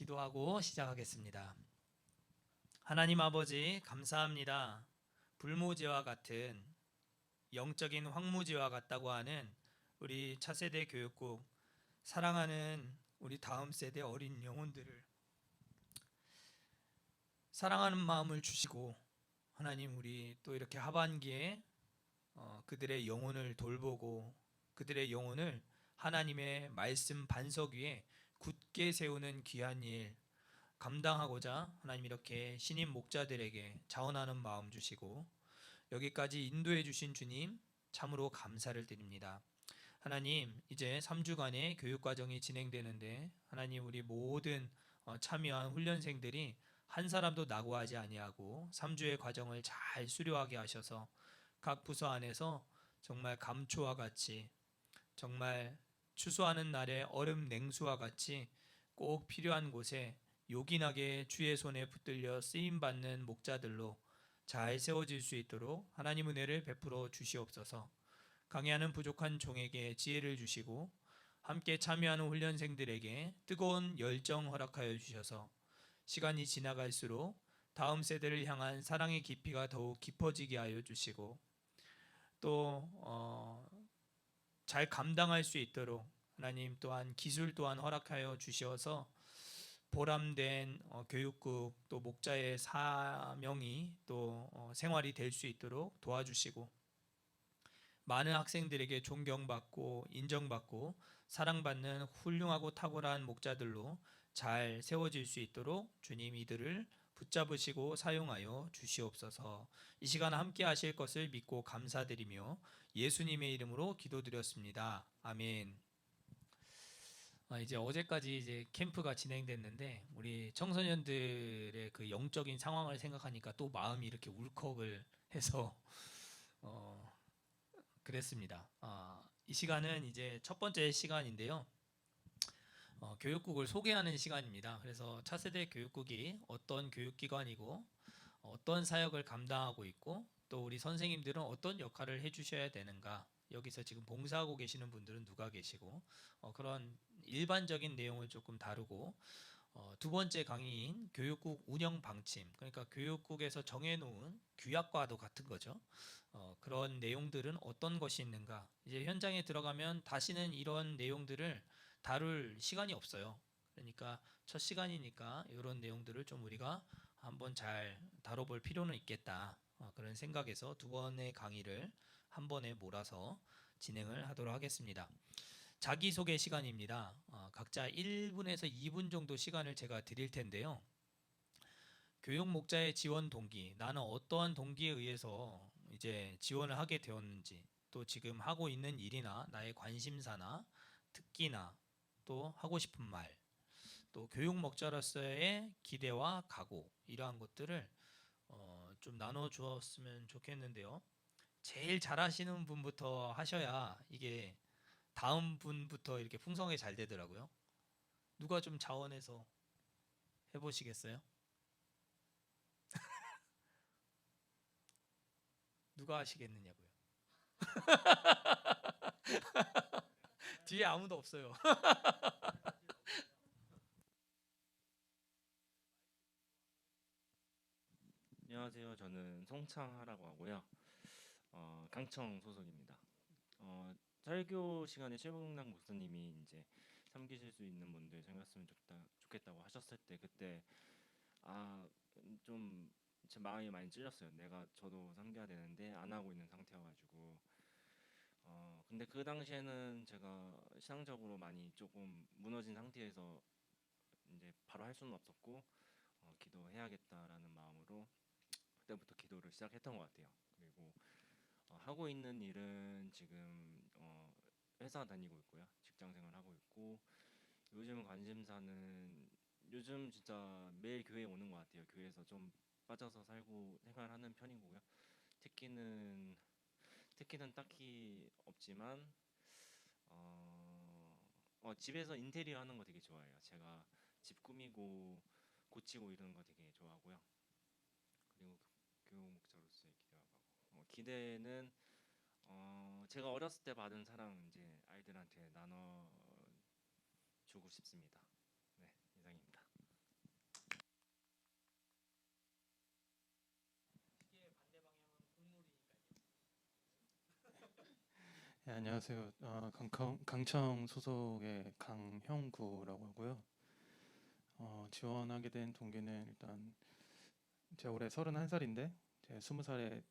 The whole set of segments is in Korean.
기도하고 시작하겠습니다. 하나님 아버지 감사합니다. 불모지와 같은 영적인 황무지와 같다고 하는 우리 차세대 교육국, 사랑하는 우리 다음 세대 어린 영혼들을 사랑하는 마음을 주시고, 하나님 우리 또 이렇게 하반기에 그들의 영혼을 돌보고 그들의 영혼을 하나님의 말씀 반석 위에 굳게 세우는 귀한 일 감당하고자 하나님 이렇게 신임 목자들에게 자원하는 마음 주시고 여기까지 인도해 주신 주님 참으로 감사를 드립니다. 하나님 이제 3주간의 교육 과정이 진행되는데 하나님 우리 모든 참여한 훈련생들이 한 사람도 낙오하지 아니하고 3주의 과정을 잘 수료하게 하셔서 각 부서 안에서 정말 감초와 같이, 정말 추수하는 날의 얼음 냉수와 같이 꼭 필요한 곳에 요긴하게 주의 손에 붙들려 쓰임 받는 목자들로 잘 세워질 수 있도록 하나님 은혜를 베풀어 주시옵소서. 강의하는 부족한 종에게 지혜를 주시고 함께 참여하는 훈련생들에게 뜨거운 열정 허락하여 주셔서 시간이 지나갈수록 다음 세대를 향한 사랑의 깊이가 더욱 깊어지게 하여 주시고 또 잘 감당할 수 있도록 하나님 또한 기술 또한 허락하여 주셔서 보람된 교육국 또 목자의 사명이 또 생활이 될 수 있도록 도와주시고 많은 학생들에게 존경받고 인정받고 사랑받는 훌륭하고 탁월한 목자들로 잘 세워질 수 있도록 주님 이들을 붙잡으시고 사용하여 주시옵소서. 이 시간 함께 하실 것을 믿고 감사드리며 예수님의 이름으로 기도드렸습니다. 아멘. 이제 어제까지 이제 캠프가 진행됐는데 우리 청소년들의 그 영적인 상황을 생각하니까 또 마음이 이렇게 울컥을 해서 어, 그랬습니다. 이 시간은 이제 첫 번째 시간인데요. 교육국을 소개하는 시간입니다. 그래서 차세대 교육국이 어떤 교육기관이고 어떤 사역을 감당하고 있고 또 우리 선생님들은 어떤 역할을 해주셔야 되는가, 여기서 지금 봉사하고 계시는 분들은 누가 계시고 그런 일반적인 내용을 조금 다루고 두 번째 강의인 교육국 운영 방침, 그러니까 교육국에서 정해놓은 규약과도 같은 거죠. 그런 내용들은 어떤 것이 있는가, 이제 현장에 들어가면 다시는 이런 내용들을 다룰 시간이 없어요. 그러니까 첫 시간이니까 이런 내용들을 좀 우리가 한번 잘 다뤄볼 필요는 있겠다, 그런 생각에서 두 번의 강의를 한 번에 몰아서 진행을 하도록 하겠습니다. 자기소개 시간입니다. 각자 1분에서 2분 정도 시간을 제가 드릴 텐데요. 교육 목자의 지원 동기, 나는 어떠한 동기에 의해서 이제 지원을 하게 되었는지, 또 지금 하고 있는 일이나 나의 관심사나 특기나 또 하고 싶은 말, 또 교육 목자로서의 기대와 각오, 이러한 것들을 좀 나눠 주었으면 좋겠는데요. 제일 잘하시는 분부터 하셔야 이게 다음 분부터 이렇게 풍성하게 잘 되더라고요. 누가 좀 자원해서 해보시겠어요? 누가 하시겠느냐고요. 뒤에 아무도 없어요. 안녕하세요. 저는 송창하라고 하고요. 강청 소속입니다. 설교 시간에 최봉락 목사님이 이제 섬기실 수 있는 분들 생겼으면 좋겠다고 하셨을 때 그때 좀 제 마음이 많이 찔렸어요. 저도 섬겨야 되는데 안 하고 있는 상태여가지고 근데 그 당시에는 제가 신앙적으로 많이 조금 무너진 상태에서 이제 바로 할 수는 없었고 기도해야겠다라는 마음으로 그때부터 기도를 시작했던 것 같아요. 그리고 하고 있는 일은 지금 회사 다니고 있고요. 직장 생활 하고 있고 요즘 관심사는 요즘 진짜 매일 교회 오는 것 같아요. 교회에서 좀 빠져서 살고 생활하는 편이고요. 특기는 특기는 딱히 없지만 집에서 인테리어 하는 거 되게 좋아해요. 제가 집 꾸미고 고치고 이러는 거 되게 좋아하고요. 그리고 교육 목자로서의 기대하고 기대는 제가 어렸을 때 받은 사랑 이제 아이들한테 나눠 주고 싶습니다. 네, 이상입니다. 네, 안녕하세요. 강청 소속의 강형구라고 하고요. 지원하게 된 동기는 일단 제가 올해 31살인데 제가 20살에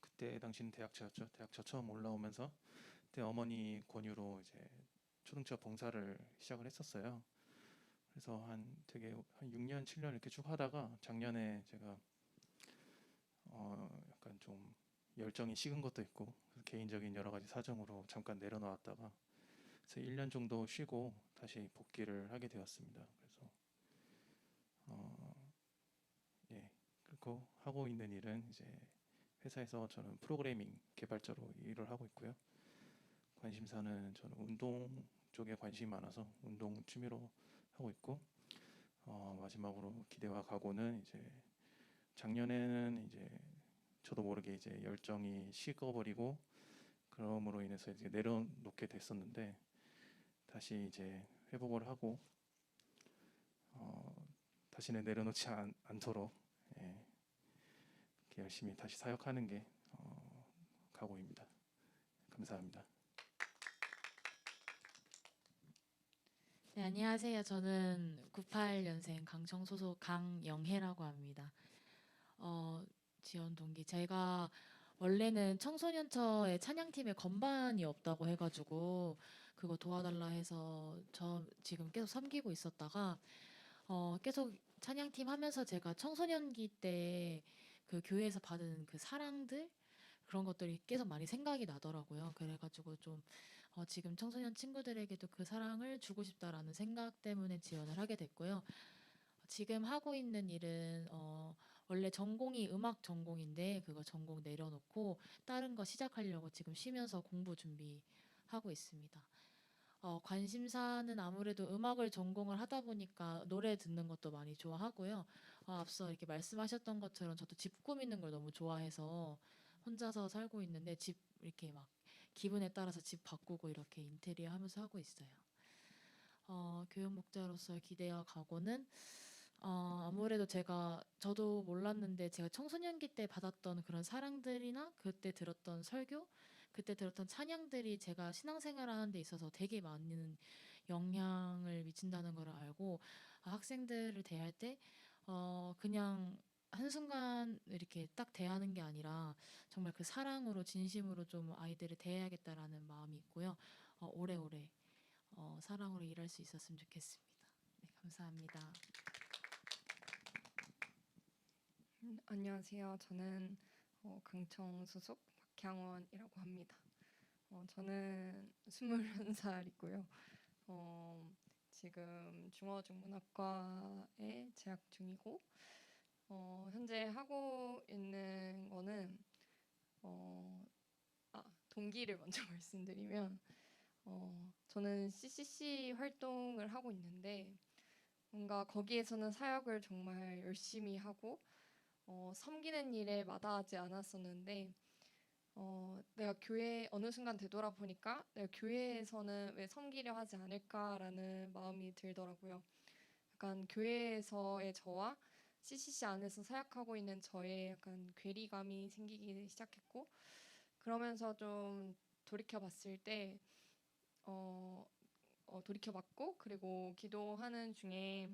그때 당시는 대학처였죠. 대학처 처음 올라오면서 그때 어머니 권유로 이제 초등처 봉사를 시작을 했었어요. 그래서 한 6년, 7년 이렇게 쭉 하다가 작년에 제가 약간 좀 열정이 식은 것도 있고 개인적인 여러 가지 사정으로 잠깐 내려놓았다가 그래서 1년 정도 쉬고 다시 복귀를 하게 되었습니다. 그래서 어, 예, 그리고 하고 있는 일은 이제 회사에서 저는 프로그래밍 개발자로 일을 하고 있고요. 관심사는 저는 운동 쪽에 관심이 많아서 운동 취미로 하고 있고 마지막으로 기대와 각오는 이제 작년에는 이제 저도 모르게 이제 열정이 식어버리고 그럼으로 인해서 이제 내려놓게 됐었는데 다시 이제 회복을 하고 다시는 내려놓지 않도록 예, 이렇게 열심히 다시 사역하는 게 각오입니다. 감사합니다. 네, 안녕하세요. 저는 98년생 강청 소속 강영혜라고 합니다. 지원 동기 제가 원래는 청소년처에 찬양팀에 건반이 없다고 해가지고 그거 도와달라 해서 저 지금 계속 섬기고 있었다가 계속 찬양팀 하면서 제가 청소년기 때 그 교회에서 받은 그 사랑들 그런 것들이 계속 많이 생각이 나더라고요. 그래가지고 좀 지금 청소년 친구들에게도 그 사랑을 주고 싶다라는 생각 때문에 지원을 하게 됐고요. 지금 하고 있는 일은 원래 전공이 음악 전공인데 그거 전공 내려놓고 다른 거 시작하려고 지금 쉬면서 공부 준비하고 있습니다. 관심사는 아무래도 음악을 전공을 하다 보니까 노래 듣는 것도 많이 좋아하고요. 앞서 이렇게 말씀하셨던 것처럼 저도 집 꾸미는 걸 너무 좋아해서 혼자서 살고 있는데 집 이렇게 막 기분에 따라서 집 바꾸고 이렇게 인테리어 하면서 하고 있어요. 교육 목자로서의 기대와 각오는 아무래도 저도 몰랐는데 제가 청소년기 때 받았던 그런 사랑들이나 그때 들었던 설교, 그때 들었던 찬양들이 제가 신앙생활 하는 데 있어서 되게 많은 영향을 미친다는 걸 알고 학생들을 대할 때 그냥 한순간 이렇게 딱 대하는 게 아니라 정말 그 사랑으로 진심으로 좀 아이들을 대해야겠다라는 마음이 있고요. 오래오래 사랑으로 일할 수 있었으면 좋겠습니다. 네, 감사합니다. 안녕하세요. 저는 강청 소속 박향원이라고 합니다. 저는 21살이고요. 지금 중어중문학과에 재학 중이고 현재 하고 있는 거는 동기를 먼저 말씀드리면 저는 CCC 활동을 하고 있는데 뭔가 거기에서는 사역을 정말 열심히 하고 섬기는 일에 마다하지 않았었는데 내가 교회 어느 순간 되돌아보니까 내가 교회에서는 왜 섬기려 하지 않을까라는 마음이 들더라고요. 약간 교회에서의 저와 CCC 안에서 사역하고 있는 저의 약간 괴리감이 생기기 시작했고 그러면서 좀 돌이켜봤을 때 돌이켜봤고 그리고 기도하는 중에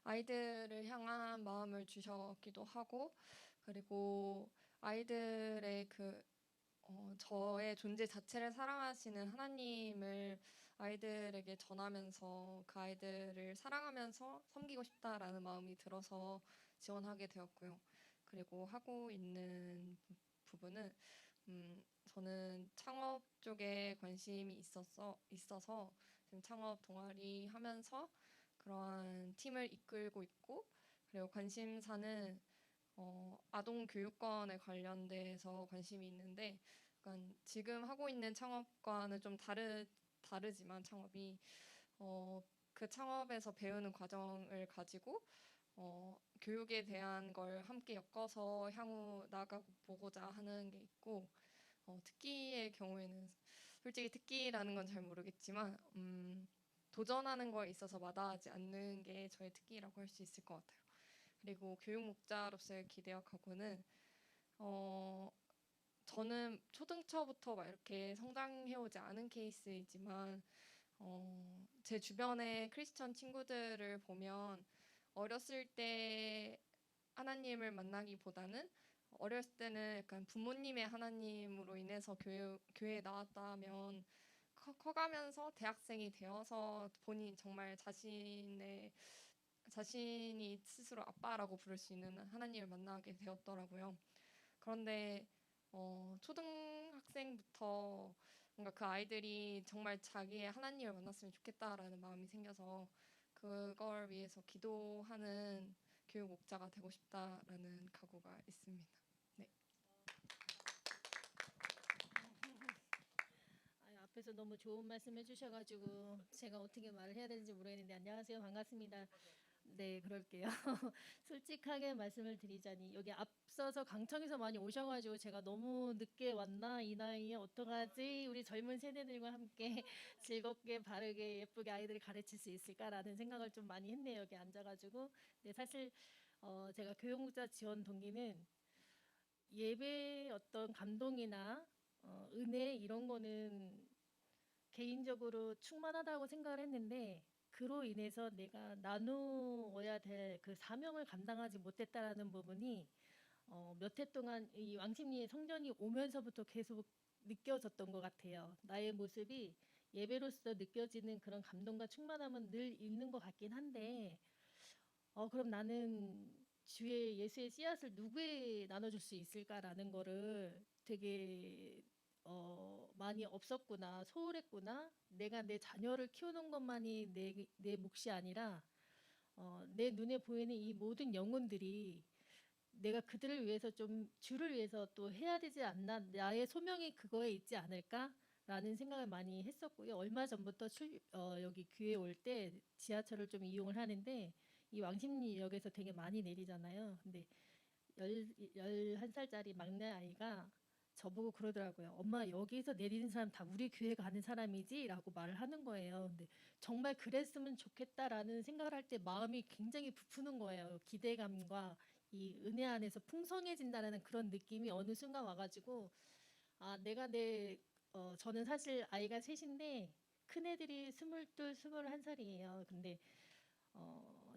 아이들을 향한 마음을 주셨기도 하고 그리고 아이들의 저의 존재 자체를 사랑하시는 하나님을 아이들에게 전하면서 그 아이들을 사랑하면서 섬기고 싶다라는 마음이 들어서 지원하게 되었고요. 그리고 하고 있는 부분은 저는 창업 쪽에 관심이 있어서 지금 창업 동아리 하면서 그러한 팀을 이끌고 있고 그리고 관심사는 아동 교육권에 관련돼서 관심이 있는데 약간 지금 하고 있는 창업과는 좀 다르지만 창업이 그 창업에서 배우는 과정을 가지고 교육에 대한 걸 함께 엮어서 향후 나아가 보고자 하는 게 있고 특기의 경우에는 솔직히 특기라는 건 잘 모르겠지만 도전하는 거에 있어서 마다하지 않는 게 저의 특기라고 할 수 있을 것 같아요. 그리고 교육 목자로서의 기대와 각오는 저는 초등처부터 막 이렇게 성장해오지 않은 케이스이지만 제 주변의 크리스천 친구들을 보면 어렸을 때 하나님을 만나기보다는 어렸을 때는 약간 부모님의 하나님으로 인해서 교회에 나왔다면 커가면서 대학생이 되어서 본인 정말 자신이 스스로 아빠라고 부를 수 있는 하나님을 만나게 되었더라고요. 그런데 초등학생부터 뭔가 그 아이들이 정말 자기의 하나님을 만났으면 좋겠다라는 마음이 생겨서 그걸 위해서 기도하는 교육 목자가 되고 싶다라는 각오가 있습니다. 네. 앞에서 너무 좋은 말씀 해주셔가지고 제가 어떻게 말을 해야 되는지 모르겠는데 안녕하세요, 반갑습니다. 네, 그럴게요. 솔직하게 말씀을 드리자니 여기 앞서서 강청에서 많이 오셔가지고 제가 너무 늦게 왔나, 이 나이에 어떡하지, 우리 젊은 세대들과 함께 즐겁게 바르게 예쁘게 아이들을 가르칠 수 있을까라는 생각을 좀 많이 했네요, 여기 앉아가지고. 근데 사실 제가 교육목자 지원 동기는 예배 어떤 감동이나 은혜 이런 거는 개인적으로 충만하다고 생각을 했는데, 그로 인해서 내가 나누어야 될 그 사명을 감당하지 못했다라는 부분이 몇 해 동안 이 왕십리의 성전이 오면서부터 계속 느껴졌던 것 같아요. 나의 모습이 예배로서 느껴지는 그런 감동과 충만함은 늘 있는 것 같긴 한데, 그럼 나는 주의 예수의 씨앗을 누구에 나눠줄 수 있을까라는 거를 되게 많이 없었구나, 소홀했구나. 내가 내 자녀를 키우는 것만이 내 몫이 아니라 내 눈에 보이는 이 모든 영혼들이 내가 그들을 위해서 좀 주를 위해서 또 해야 되지 않나, 나의 소명이 그거에 있지 않을까라는 생각을 많이 했었고요. 얼마 전부터 여기 교회 올 때 지하철을 좀 이용을 하는데 이 왕십리역에서 되게 많이 내리잖아요. 근데 11살짜리 막내 아이가 저보고 그러더라고요. 엄마, 여기서 내리는 사람 다 우리 교회 가는 사람이지? 라고 말을 하는 거예요. 근데 정말 그랬으면 좋겠다라는 생각을 할 때 마음이 굉장히 부푸는 거예요. 기대감과 이 은혜 안에서 풍성해진다는 그런 느낌이 어느 순간 와가지고, 아, 저는 사실 아이가 셋인데 큰애들이 22, 21살이에요. 근데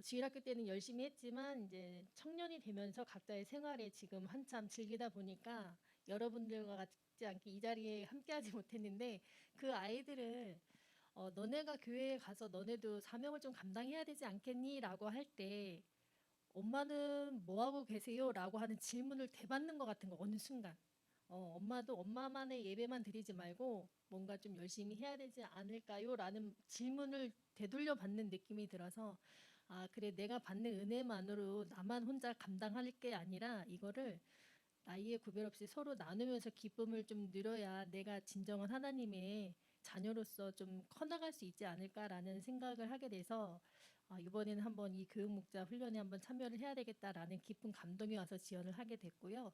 주일학교 때는 열심히 했지만 이제 청년이 되면서 각자의 생활에 지금 한참 즐기다 보니까 여러분들과 같지 않게 이 자리에 함께하지 못했는데, 그 아이들을 너네가 교회에 가서 너네도 사명을 좀 감당해야 되지 않겠니? 라고 할 때 엄마는 뭐 하고 계세요? 라고 하는 질문을 대받는 것 같은 거, 어느 순간. 엄마도 엄마만의 예배만 드리지 말고 뭔가 좀 열심히 해야 되지 않을까요? 라는 질문을 되돌려 받는 느낌이 들어서, 아, 그래, 내가 받는 은혜만으로 나만 혼자 감당할 게 아니라 이거를 나이에 구별 없이 서로 나누면서 기쁨을 좀 누려야 내가 진정한 하나님의 자녀로서 좀 커나갈 수 있지 않을까라는 생각을 하게 돼서, 이번에는 한번 이 교육 목자 훈련에 한번 참여를 해야 되겠다라는 깊은 감동이 와서 지원을 하게 됐고요.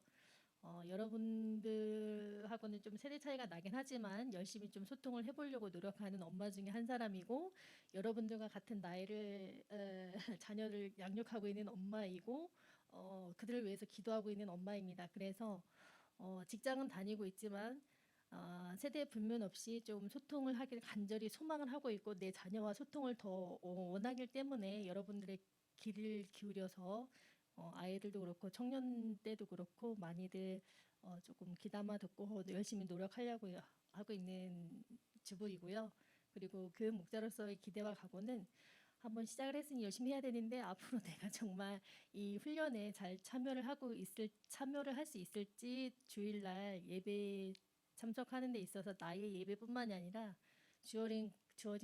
여러분들하고는 좀 세대 차이가 나긴 하지만 열심히 좀 소통을 해보려고 노력하는 엄마 중에 한 사람이고, 여러분들과 같은 나이를 자녀를 양육하고 있는 엄마이고, 그들을 위해서 기도하고 있는 엄마입니다. 그래서 직장은 다니고 있지만 세대 불문 없이 좀 소통을 하길 간절히 소망을 하고 있고, 내 자녀와 소통을 더 원하기 때문에 여러분들의 귀를 기울여서 아이들도 그렇고 청년 때도 그렇고 많이들 조금 귀담아 듣고 열심히 노력하려고 하고 있는 주부이고요. 그리고 교육 목자로서의 기대와 각오는 한번 시작을 했으니 열심히 해야 되는데, 앞으로 내가 정말 이 훈련에 잘 참여를 할 수 있을지, 주일날 예배 참석하는 데 있어서 나의 예배뿐만이 아니라 주어진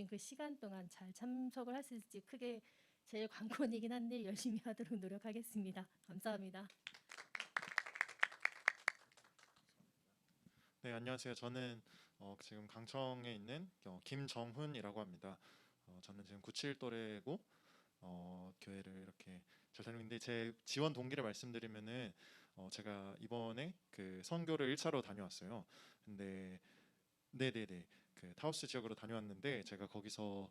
그 시간 동안 잘 참석을 할 수 있을지 크게 제일 관건이긴 한데 열심히 하도록 노력하겠습니다. 감사합니다. 네, 안녕하세요. 저는 지금 강청에 있는 김정훈이라고 합니다. 저는 지금 97 또래고 교회를 이렇게 잘 다니고 있는데, 제 지원 동기를 말씀드리면은 제가 이번에 그 선교를 1차로 다녀왔어요. 근데 네네네, 그 타우스 지역으로 다녀왔는데 제가 거기서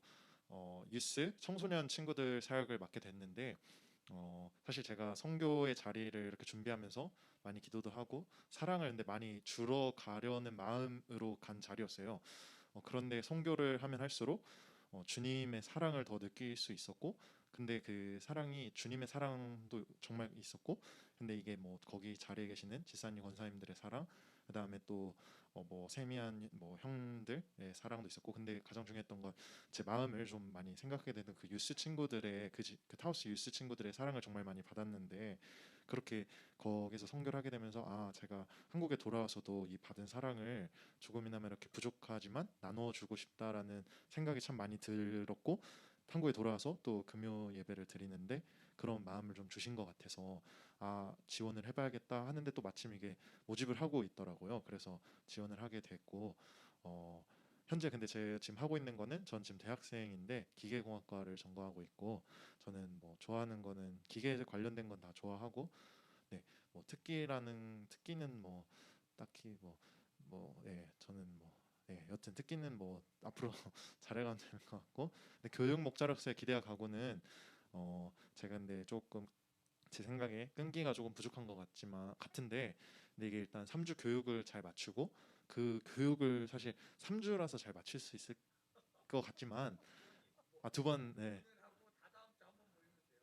유스 청소년 친구들 사역을 맡게 됐는데, 사실 제가 선교의 자리를 이렇게 준비하면서 많이 기도도 하고 사랑을 근데 많이 줄어 가려는 마음으로 간 자리였어요. 그런데 선교를 하면 할수록 주님의 사랑을 더 느낄 수 있었고, 근데 그 사랑이 주님의 사랑도 정말 있었고, 근데 이게 뭐 거기 자리에 계시는 지사님 권사님들의 사랑, 그다음에 또 뭐 세미한 뭐 형들의 사랑도 있었고, 근데 가장 중요했던 건 제 마음을 좀 많이 생각하게 되는 그 유스 친구들의 그 타우스 유스 친구들의 사랑을 정말 많이 받았는데, 그렇게 거기서 선교를 하게 되면서 아, 제가 한국에 돌아와서도 이 받은 사랑을 조금이나마 이렇게 부족하지만 나눠주고 싶다라는 생각이 참 많이 들었고, 한국에 돌아와서 또 금요 예배를 드리는데 그런 마음을 좀 주신 것 같아서 아, 지원을 해봐야겠다 하는데 또 마침 이게 모집을 하고 있더라고요. 그래서 지원을 하게 됐고, 현재 근데 제 지금 하고 있는 거는 전 지금 대학생인데 기계공학과를 전공하고 있고, 저는 뭐 좋아하는 거는 기계에 관련된 건 다 좋아하고, 네, 뭐 특기는 뭐 딱히 저는 뭐 여튼 특기는 뭐 앞으로 잘해가면 되는 것 같고, 근데 교육 목자로서의 기대와 각오는 제가 근데 조금 제 생각에 끈기가 조금 부족한 것 같은데, 근데 이게 일단 3주 교육을 잘 맞추고, 그 교육을 사실 3주라서 잘 맞출 수 있을 것 같지만 두 번, 네.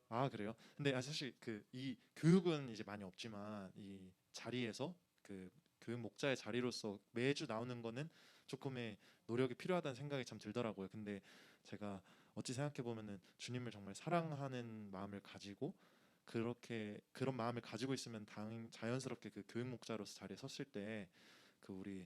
아, 그래요? 근데 사실 그 이 교육은 이제 많이 없지만 이 자리에서 그 교육 목자의 자리로서 매주 나오는 거는 조금의 노력이 필요하다는 생각이 참 들더라고요. 근데 제가 어찌 생각해 보면은 주님을 정말 사랑하는 마음을 가지고 그렇게 그런 마음을 가지고 있으면 자연스럽게 그 교육 목자로서 자리에 섰을 때 그 우리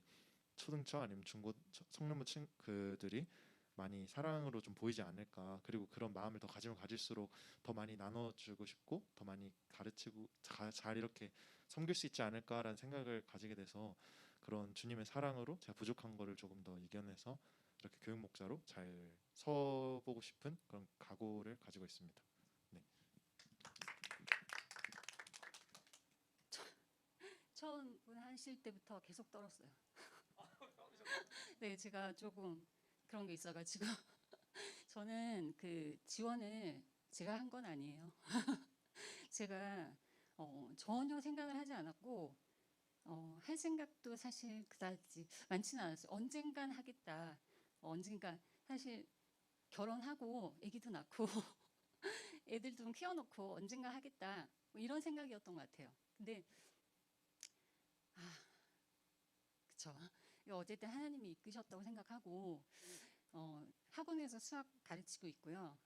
초등처 아니면 중고 성년부 그들이 많이 사랑으로 좀 보이지 않을까. 그리고 그런 마음을 더 가지면 가질수록 더 많이 나눠주고 싶고 더 많이 가르치고 잘 이렇게 섬길 수 있지 않을까라는 생각을 가지게 돼서, 그런 주님의 사랑으로 제가 부족한 거를 조금 더 이겨내서 이렇게 교육 목자로 잘 서보고 싶은 그런 각오를 가지고 있습니다. 네. 처음 하실 때부터 계속 떨었어요. 네, 제가 조금 그런 게 있어가지고 저는 그 지원을 제가 한 건 아니에요. 제가 전혀 생각을 하지 않았고 할 생각도 사실 그다지 많지는 않았어요. 언젠간 하겠다. 언젠간 사실 결혼하고 아기도 낳고 애들 좀 키워놓고 언젠가 하겠다. 뭐 이런 생각이었던 것 같아요. 근데 그쵸. 어쨌든 하나님이 이끄셨다고 생각하고 학원에서 수학 가르치고 있고요.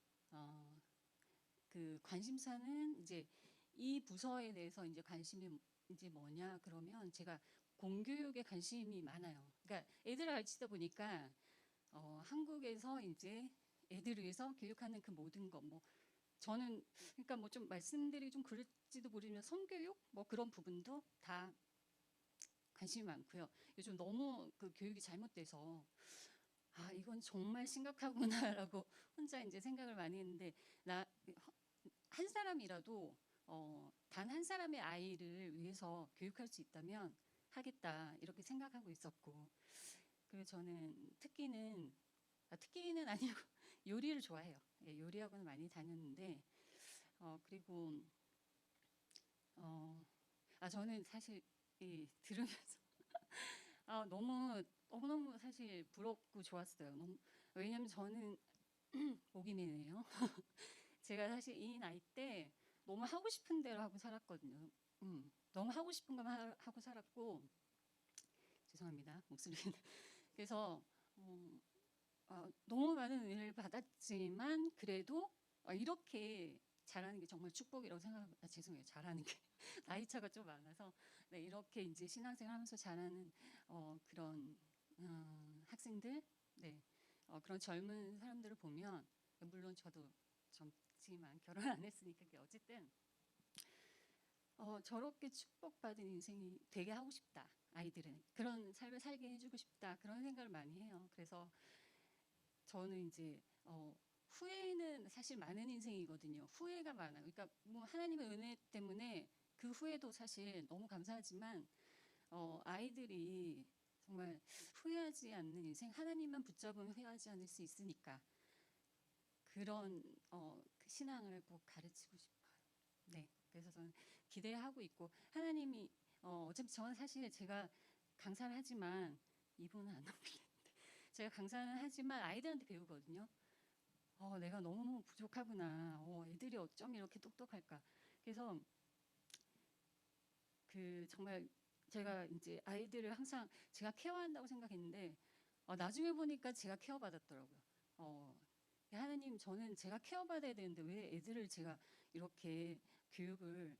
그 관심사는 이제 이 부서에 대해서 이제 관심이 이제 뭐냐 그러면 제가 공교육에 관심이 많아요. 그러니까 애들을 가르치다 보니까 한국에서 이제 애들을 위해서 교육하는 그 모든 것 뭐 저는 그러니까 뭐 좀 말씀드리기 좀 그럴지도 모르지만 성교육 뭐 그런 부분도 다 관심이 많고요. 요즘 너무 그 교육이 잘못돼서 아 이건 정말 심각하구나라고 혼자 이제 생각을 많이 했는데 나 한 사람이라도 단 한 사람의 아이를 위해서 교육할 수 있다면 하겠다 이렇게 생각하고 있었고, 그리고 저는 특기는 아니고 요리를 좋아해요. 예, 요리학원을 많이 다녔는데 그리고 저는 사실 들으면서 너무 사실 부럽고 좋았어요. 왜냐면 저는 목이매네요. 제가 사실 이 나이 때 너무 하고 싶은 대로 하고 살았거든요. 너무 하고 싶은 것만 하고 살았고, 죄송합니다 목소리는. 그래서 너무 많은 은혜를 받았지만 그래도 이렇게 잘하는 게 정말 축복이라고 생각합니다. 죄송해요. 잘하는 게 나이 차가 좀 많아서 네, 이렇게 이제 신앙생활하면서 잘하는 그런 학생들, 네, 그런 젊은 사람들을 보면 물론 저도 젊지만 결혼 안 했으니까 어쨌든 저렇게 축복받은 인생이 되게 하고 싶다. 아이들은 그런 삶을 살게 해주고 싶다. 그런 생각을 많이 해요. 그래서 저는 이제 후회는 사실 많은 인생이거든요. 후회가 많아요. 그러니까 뭐 하나님의 은혜 때문에 그 후회도 사실 너무 감사하지만 아이들이 정말 후회하지 않는 인생, 하나님만 붙잡으면 후회하지 않을 수 있으니까 그런 그 신앙을 꼭 가르치고 싶어요. 네, 그래서 저는 기대하고 있고 하나님이 어차피 저는 사실 제가 강사를 하지만 이분은 안 넘기는데 제가 강사는 하지만 아이들한테 배우거든요. 내가 너무 부족하구나. 애들이 어쩜 이렇게 똑똑할까. 그래서 그 정말 제가 이제 아이들을 항상 제가 케어한다고 생각했는데 나중에 보니까 제가 케어받았더라고요. 하나님, 저는 제가 케어받아야 되는데 왜 애들을 제가 이렇게 교육을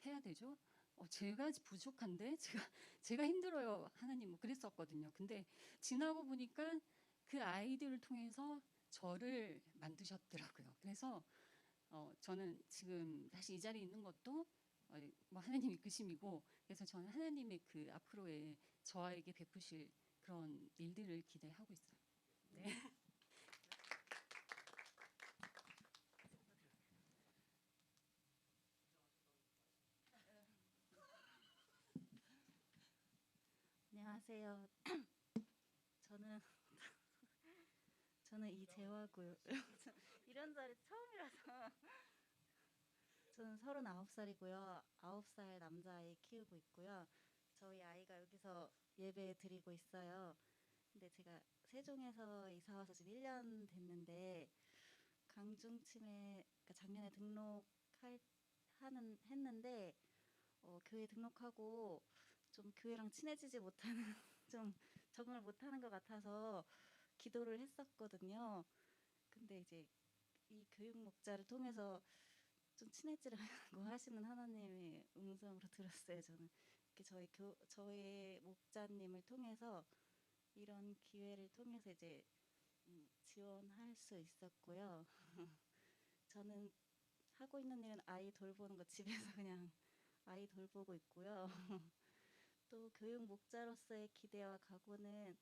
해야 되죠? 제가 부족한데 제가 힘들어요, 하나님. 뭐 그랬었거든요. 근데 지나고 보니까 그 아이들을 통해서 저를 만드셨더라고요. 그래서 저는 지금 다시 이 자리에 있는 것도 뭐 하나님 이끄심이고, 그래서 저는 하나님의 그 앞으로의 저에게 베푸실 그런 일들을 기대하고 있어요. 네. 안녕하세요. 저는 이재화고요. 이런 자리 처음이라서 저는 39살이고요. 9살 남자아이 키우고 있고요. 저희 아이가 여기서 예배 드리고 있어요. 근데 제가 세종에서 이사 와서 지금 1년 됐는데 강중침에 그러니까 작년에 했는데 교회 등록하고 좀 교회랑 친해지지 못하는 좀 적응을 못하는 것 같아서 기도를 했었거든요. 근데 이제 이 교육 목자를 통해서 좀 친해지라고 하시는 하나님의 음성으로 들었어요. 저는 이렇게 저희 목자님을 통해서 이런 기회를 통해서 이제 지원할 수 있었고요. 저는 하고 있는 일은 아이 돌보는 거, 집에서 그냥 아이 돌보고 있고요. 또 교육 목자로서의 기대와 각오는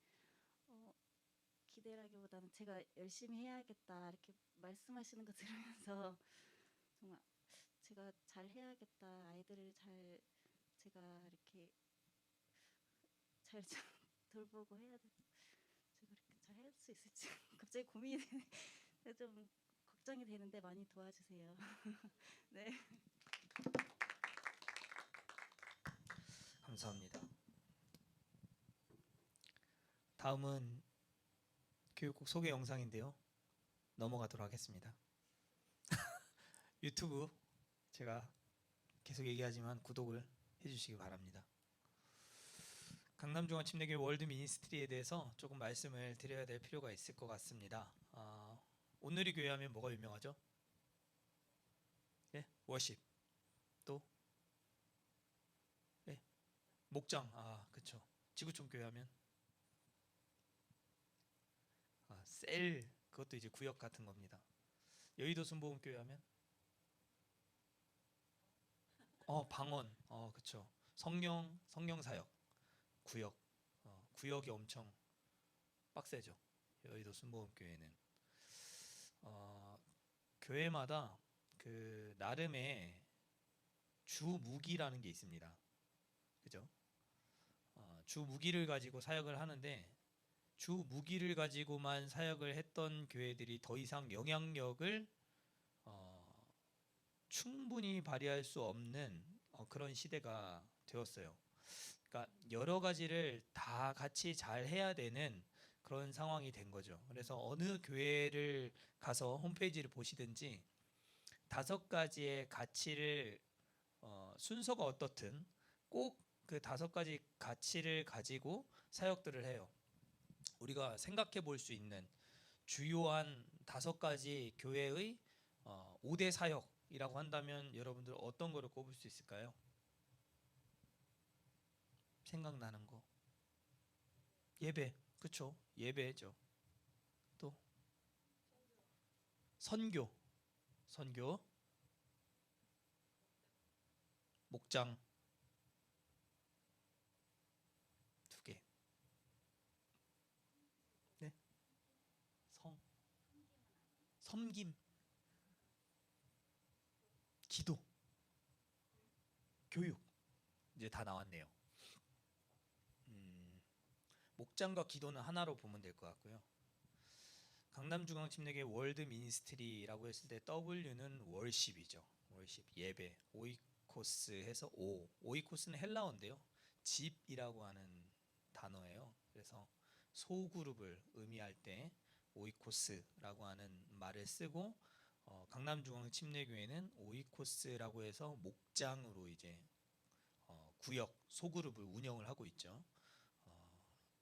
기대라기보다는 제가 열심히 해야겠다 이렇게 말씀하시는 거 들으면서 정말 제가 잘 해야겠다, 아이들을 제가 이렇게 잘 돌보고 해야 돼. 제가 이렇게 잘 할 수 있을지 갑자기 고민이 좀 걱정이 되는데 많이 도와주세요. 네. 감사합니다. 다음은 교육국 소개 영상인데요. 넘어가도록 하겠습니다. 유튜브 제가 계속 얘기하지만 구독을 해주시기 바랍니다. 강남중앙침례교회 월드 미니스트리에 대해서 조금 말씀을 드려야 될 필요가 있을 것 같습니다. 오늘이 교회하면 뭐가 유명하죠? 예? 워십. 또? 예? 목장. 그쵸. 지구촌 교회하면 셀, 그것도 이제 구역 같은 겁니다. 여의도 순복음교회 하면 방언. 그쵸. 성령 사역. 구역. 구역이 엄청 빡세죠. 여의도 순복음교회는 교회마다 그 나름의 주 무기라는 게 있습니다. 그죠? 주 무기를 가지고 사역을 하는데, 주 무기를 가지고만 사역을 했던 교회들이 더 이상 영향력을 충분히 발휘할 수 없는 그런 시대가 되었어요. 그러니까 여러 가지를 다 같이 잘 해야 되는 그런 상황이 된 거죠. 그래서 어느 교회를 가서 홈페이지를 보시든지 5가지의 가치를 순서가 어떻든 꼭 그 5가지 가치를 가지고 사역들을 해요. 우리가 생각해 볼 수 있는 주요한 5가지 교회의 5대 사역이라고 한다면 여러분들 어떤 거를 꼽을 수 있을까요? 생각나는 거. 예배. 그쵸? 예배죠. 또 선교. 목장. 2개. 네. 섬김. 기도. 교육. 이제 다 나왔네요. 목장과 기도는 하나로 보면 될 것 같고요. 강남중앙침례교회 월드 미니스트리라고 했을 때 W는 월십이죠. 월십 예배 오이코스 해서 오이코스는 헬라어인데요. 집이라고 하는 단어예요. 그래서 소그룹을 의미할 때 오이코스라고 하는 말을 쓰고 강남중앙침례교회는 오이코스라고 해서 목장으로 이제 구역 소그룹을 운영을 하고 있죠.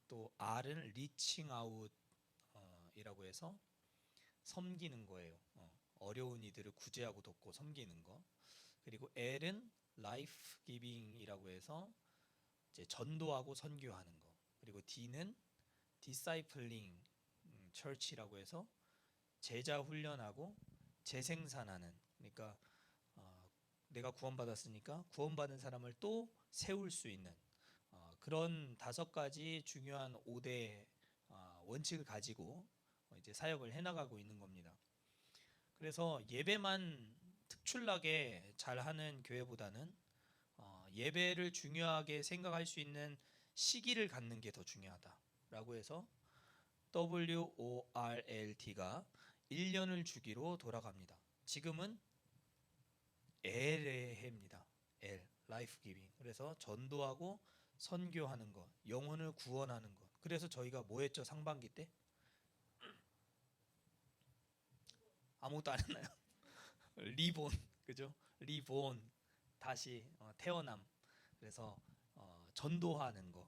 또 R은 리칭 아웃이라고 해서 섬기는 거예요. 어려운 이들을 구제하고 돕고 섬기는 거. 그리고 L은 라이프 기빙이라고 해서 이제 전도하고 선교하는 거. 그리고 D는 디사이플링 처치라고 해서 제자 훈련하고 재생산하는. 그러니까 내가 구원받았으니까 구원받은 사람을 또 세울 수 있는 그런 5가지 중요한 5대 원칙을 가지고 이제 사역을 해나가고 있는 겁니다. 그래서 예배만 특출나게 잘하는 교회보다는 예배를 중요하게 생각할 수 있는 시기를 갖는 게 더 중요하다라고 해서 WORLD가 1년을 주기로 돌아갑니다. 지금은 L의 해입니다. L, 라이프 기빙. 그래서 전도하고 선교하는 것, 영혼을 구원하는 것. 그래서 저희가 뭐 했죠? 상반기 때? 아무것도 안 했나요? 리본, 그죠? 리본, 다시 태어남. 그래서 전도하는 거.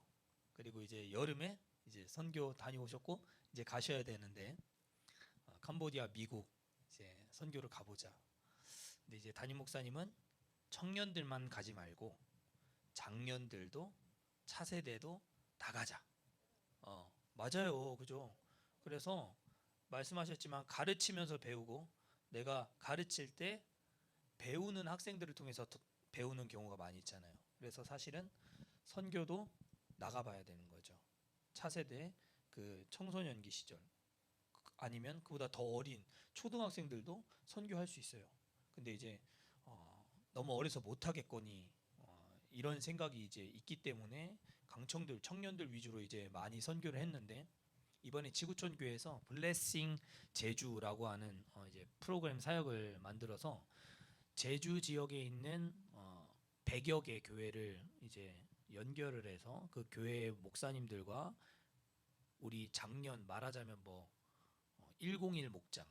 그리고 이제 여름에 이제 선교 다녀오셨고 이제 가셔야 되는데 캄보디아, 미국 이제 선교를 가보자. 근데 이제 담임 목사님은 청년들만 가지 말고 장년들도 차세대도 다 가자. 맞아요, 그죠? 그래서 말씀하셨지만 가르치면서 배우고 내가 가르칠 때 배우는 학생들을 통해서 배우는 경우가 많이 있잖아요. 그래서 사실은 선교도 나가봐야 되는 거죠. 차세대 그 청소년기 시절 아니면 그보다 더 어린 초등학생들도 선교할 수 있어요. 근데 이제 너무 어려서 못하겠거니 이런 생각이 이제 있기 때문에 강청들 청년들 위주로 이제 많이 선교를 했는데 이번에 지구촌 교회에서 블레싱 제주라고 하는 이제 프로그램 사역을 만들어서 제주 지역에 있는 100여 개 교회를 이제 연결을 해서 그 교회 목사님들과 우리 작년 말하자면 뭐 101 목장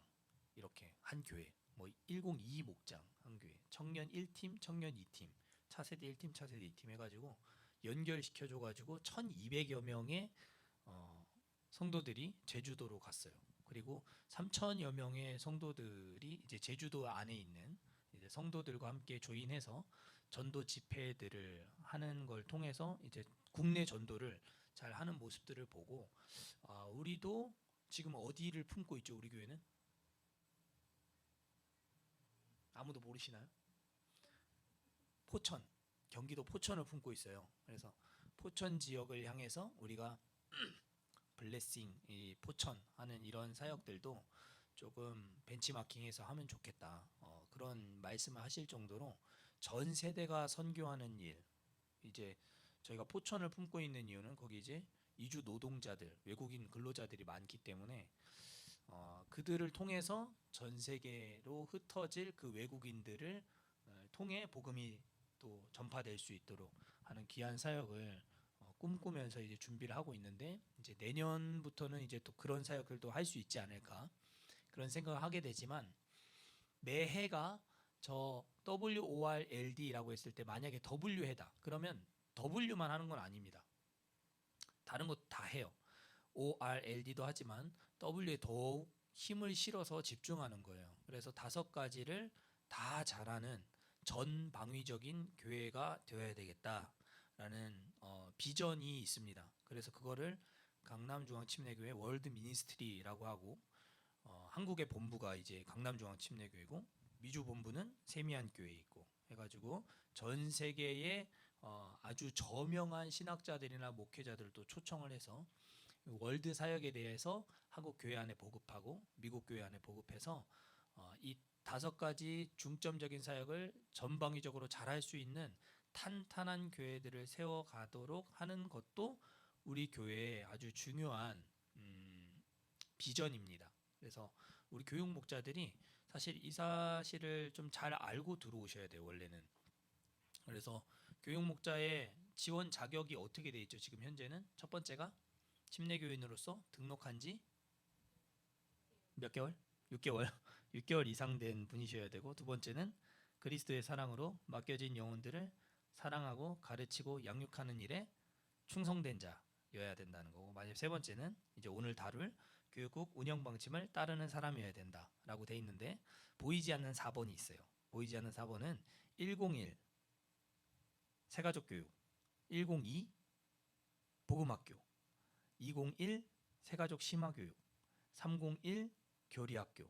이렇게 한 교회, 뭐 102 목장 한 교회, 청년 1팀, 청년 2팀, 차세대 1팀, 차세대 2팀 해가지고 연결시켜줘가지고 1,200여 명의 성도들이 제주도로 갔어요. 그리고 3,000여 명의 성도들이 이제 제주도 안에 있는 이제 성도들과 함께 조인해서 전도 집회들을 하는 걸 통해서 이제 국내 전도를 잘 하는 모습들을 보고 우리도 지금 어디를 품고 있죠? 우리 교회는 아무도 모르시나요? 포천, 경기도 포천을 품고 있어요. 그래서 포천 지역을 향해서 우리가 블레싱 이 포천 하는 이런 사역들도 조금 벤치마킹해서 하면 좋겠다. 그런 말씀을 하실 정도로 전 세대가 선교하는 일. 이제 저희가 포천을 품고 있는 이유는 거기 이제 이주 노동자들, 외국인 근로자들이 많기 때문에 그들을 통해서 전 세계로 흩어질 그 외국인들을 통해 복음이 또 전파될 수 있도록 하는 귀한 사역을 꿈꾸면서 이제 준비를 하고 있는데 이제 내년부터는 이제 또 그런 사역들도 할 수 있지 않을까 그런 생각을 하게 되지만 매해가 저 WORLD라고 했을 때 만약에 W해다 그러면 W만 하는 건 아닙니다. 다른 것 다 해요. ORLD도 하지만 W에 더욱 힘을 실어서 집중하는 거예요. 그래서 5가지를 다 잘하는 전방위적인 교회가 되어야 되겠다라는 비전이 있습니다. 그래서 그거를 강남중앙침례교회 월드 미니스트리라고 하고 한국의 본부가 이제 강남중앙침례교회고 미주 본부는 세미한 교회에 있고 해가지고 전 세계의 아주 저명한 신학자들이나 목회자들도 초청을 해서 월드 사역에 대해서 한국 교회 안에 보급하고 미국 교회 안에 보급해서 이 5가지 중점적인 사역을 전방위적으로 잘할 수 있는 탄탄한 교회들을 세워가도록 하는 것도 우리 교회의 아주 중요한 비전입니다. 그래서 우리 교육 목자들이 사실 이 사실을 좀 잘 알고 들어오셔야 돼요. 원래는. 그래서 교육 목자의 지원 자격이 어떻게 돼 있죠? 지금 현재는 첫 번째가 침례교인으로서 등록한 지 몇 개월? 6개월. 6개월 이상 된 분이셔야 되고, 두 번째는 그리스도의 사랑으로 맡겨진 영혼들을 사랑하고 가르치고 양육하는 일에 충성된 자여야 된다는 거고, 만약 세 번째는 이제 오늘 다룰 교육국 운영 방침을 따르는 사람이어야 된다라고 돼 있는데, 보이지 않는 4번이 있어요. 보이지 않는 4번은 101 새가족 교육, 102 복음학교, 201 새가족 심화교육, 301 교리학교.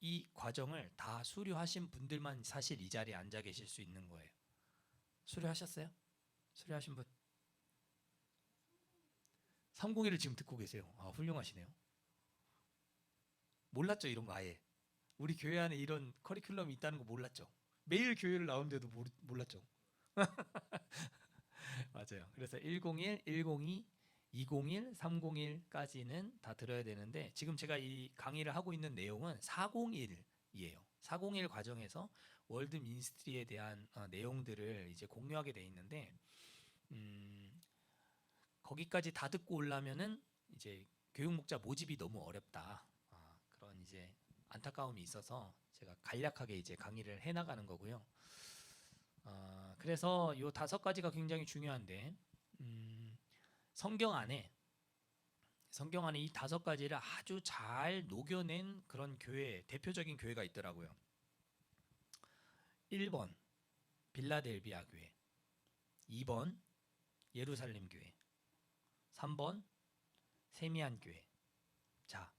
이 과정을 다 수료하신 분들만 사실 이 자리에 앉아 계실 수 있는 거예요. 수료하셨어요? 수료하신 분? 301을 지금 듣고 계세요. 아, 훌륭하시네요. 몰랐죠, 이런 거 아예. 우리 교회 안에 이런 커리큘럼이 있다는 거 몰랐죠. 매일 교회를 나오는데도 몰랐죠. 맞아요. 그래서 101, 102, 201, 301까지는 다 들어야 되는데, 지금 제가 이 강의를 하고 있는 내용은 401이에요. 401 과정에서 월드 미니스트리에 대한 내용들을 이제 공유하게 돼 있는데, 거기까지 다 듣고 오려면은 이제 교육 목자 모집이 너무 어렵다. 그런 이제 안타까움이 있어서 제가 간략하게 이제 강의를 해 나가는 거고요. 그래서 요 5가지가 굉장히 중요한데, 성경 안에 이 5가지를 아주 잘 녹여낸 그런 교회, 대표적인 교회가 있더라고요. 1번 빌라델비아 교회, 2번 예루살렘 교회, 3번 세미안 교회. 자,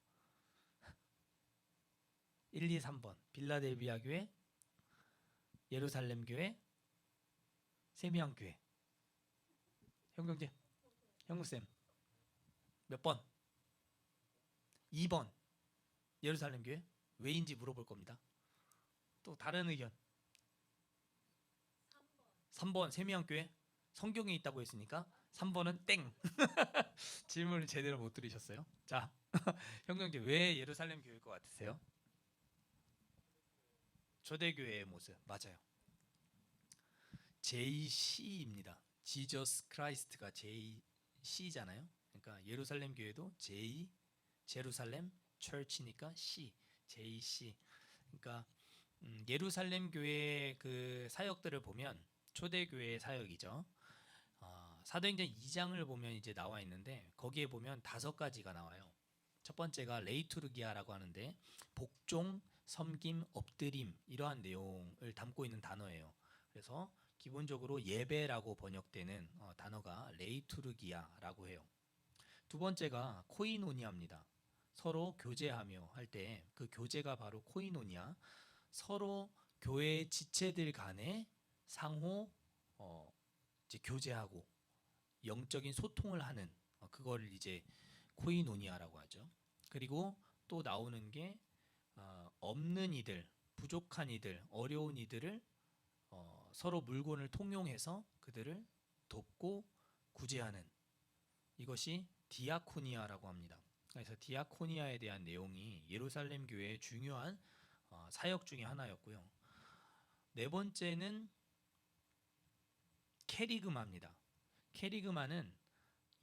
1, 2, 3번 빌라델비아 교회, 예루살렘 교회, 세미안 교회. 형경재, 형구쌤 몇 번? 2번 예루살렘 교회. 왜인지 물어볼 겁니다. 또 다른 의견. 3번 세미안 교회. 성경에 있다고 했으니까 3번은 땡. 질문을 제대로 못 들으셨어요. 자, 형경재, 왜 예루살렘 교회일 것 같으세요? 초대교회의 모습. 맞아요. JC입니다. 지저스 크라이스트가 JC잖아요. 그러니까 예루살렘 교회도 J, 제루살렘 처치니까 C, JC. 그러니까 예루살렘 교회의 그 사역들을 보면 초대교회의 사역이죠. 사도행전 2장을 보면 이제 나와 있는데, 거기에 보면 5가지가 나와요. 첫 번째가 레이투르기아라고 하는데, 복종, 섬김, 엎드림, 이러한 내용을 담고 있는 단어예요. 그래서 기본적으로 예배라고 번역되는 단어가 레이투르기아라고 해요. 두 번째가 코이노니아입니다. 서로 교제하며 할 때 그 교제가 바로 코이노니아. 서로 교회 지체들 간에 상호 이제 교제하고 영적인 소통을 하는, 그거를 이제 코이노니아라고 하죠. 그리고 또 나오는 게 없는 이들, 부족한 이들, 어려운 이들을 서로 물건을 통용해서 그들을 돕고 구제하는, 이것이 디아코니아라고 합니다. 그래서 디아코니아에 대한 내용이 예루살렘 교회의 중요한 사역 중에 하나였고요. 네 번째는 케리그마입니다. 케리그마는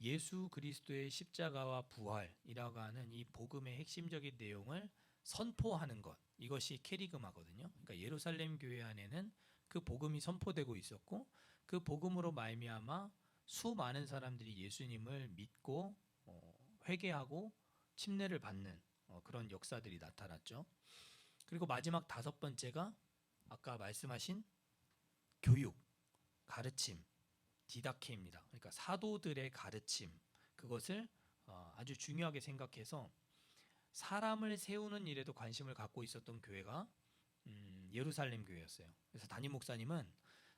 예수 그리스도의 십자가와 부활이라고 하는 이 복음의 핵심적인 내용을 선포하는 것, 이것이 케리그마거든요. 그러니까 예루살렘 교회 안에는 그 복음이 선포되고 있었고, 그 복음으로 말미암아 수많은 사람들이 예수님을 믿고 회개하고 침례를 받는 그런 역사들이 나타났죠. 그리고 마지막 5번째가 아까 말씀하신 교육, 가르침, 디다케입니다. 그러니까 사도들의 가르침, 그것을 아주 중요하게 생각해서 사람을 세우는 일에도 관심을 갖고 있었던 교회가 예루살렘 교회였어요. 그래서 담임 목사님은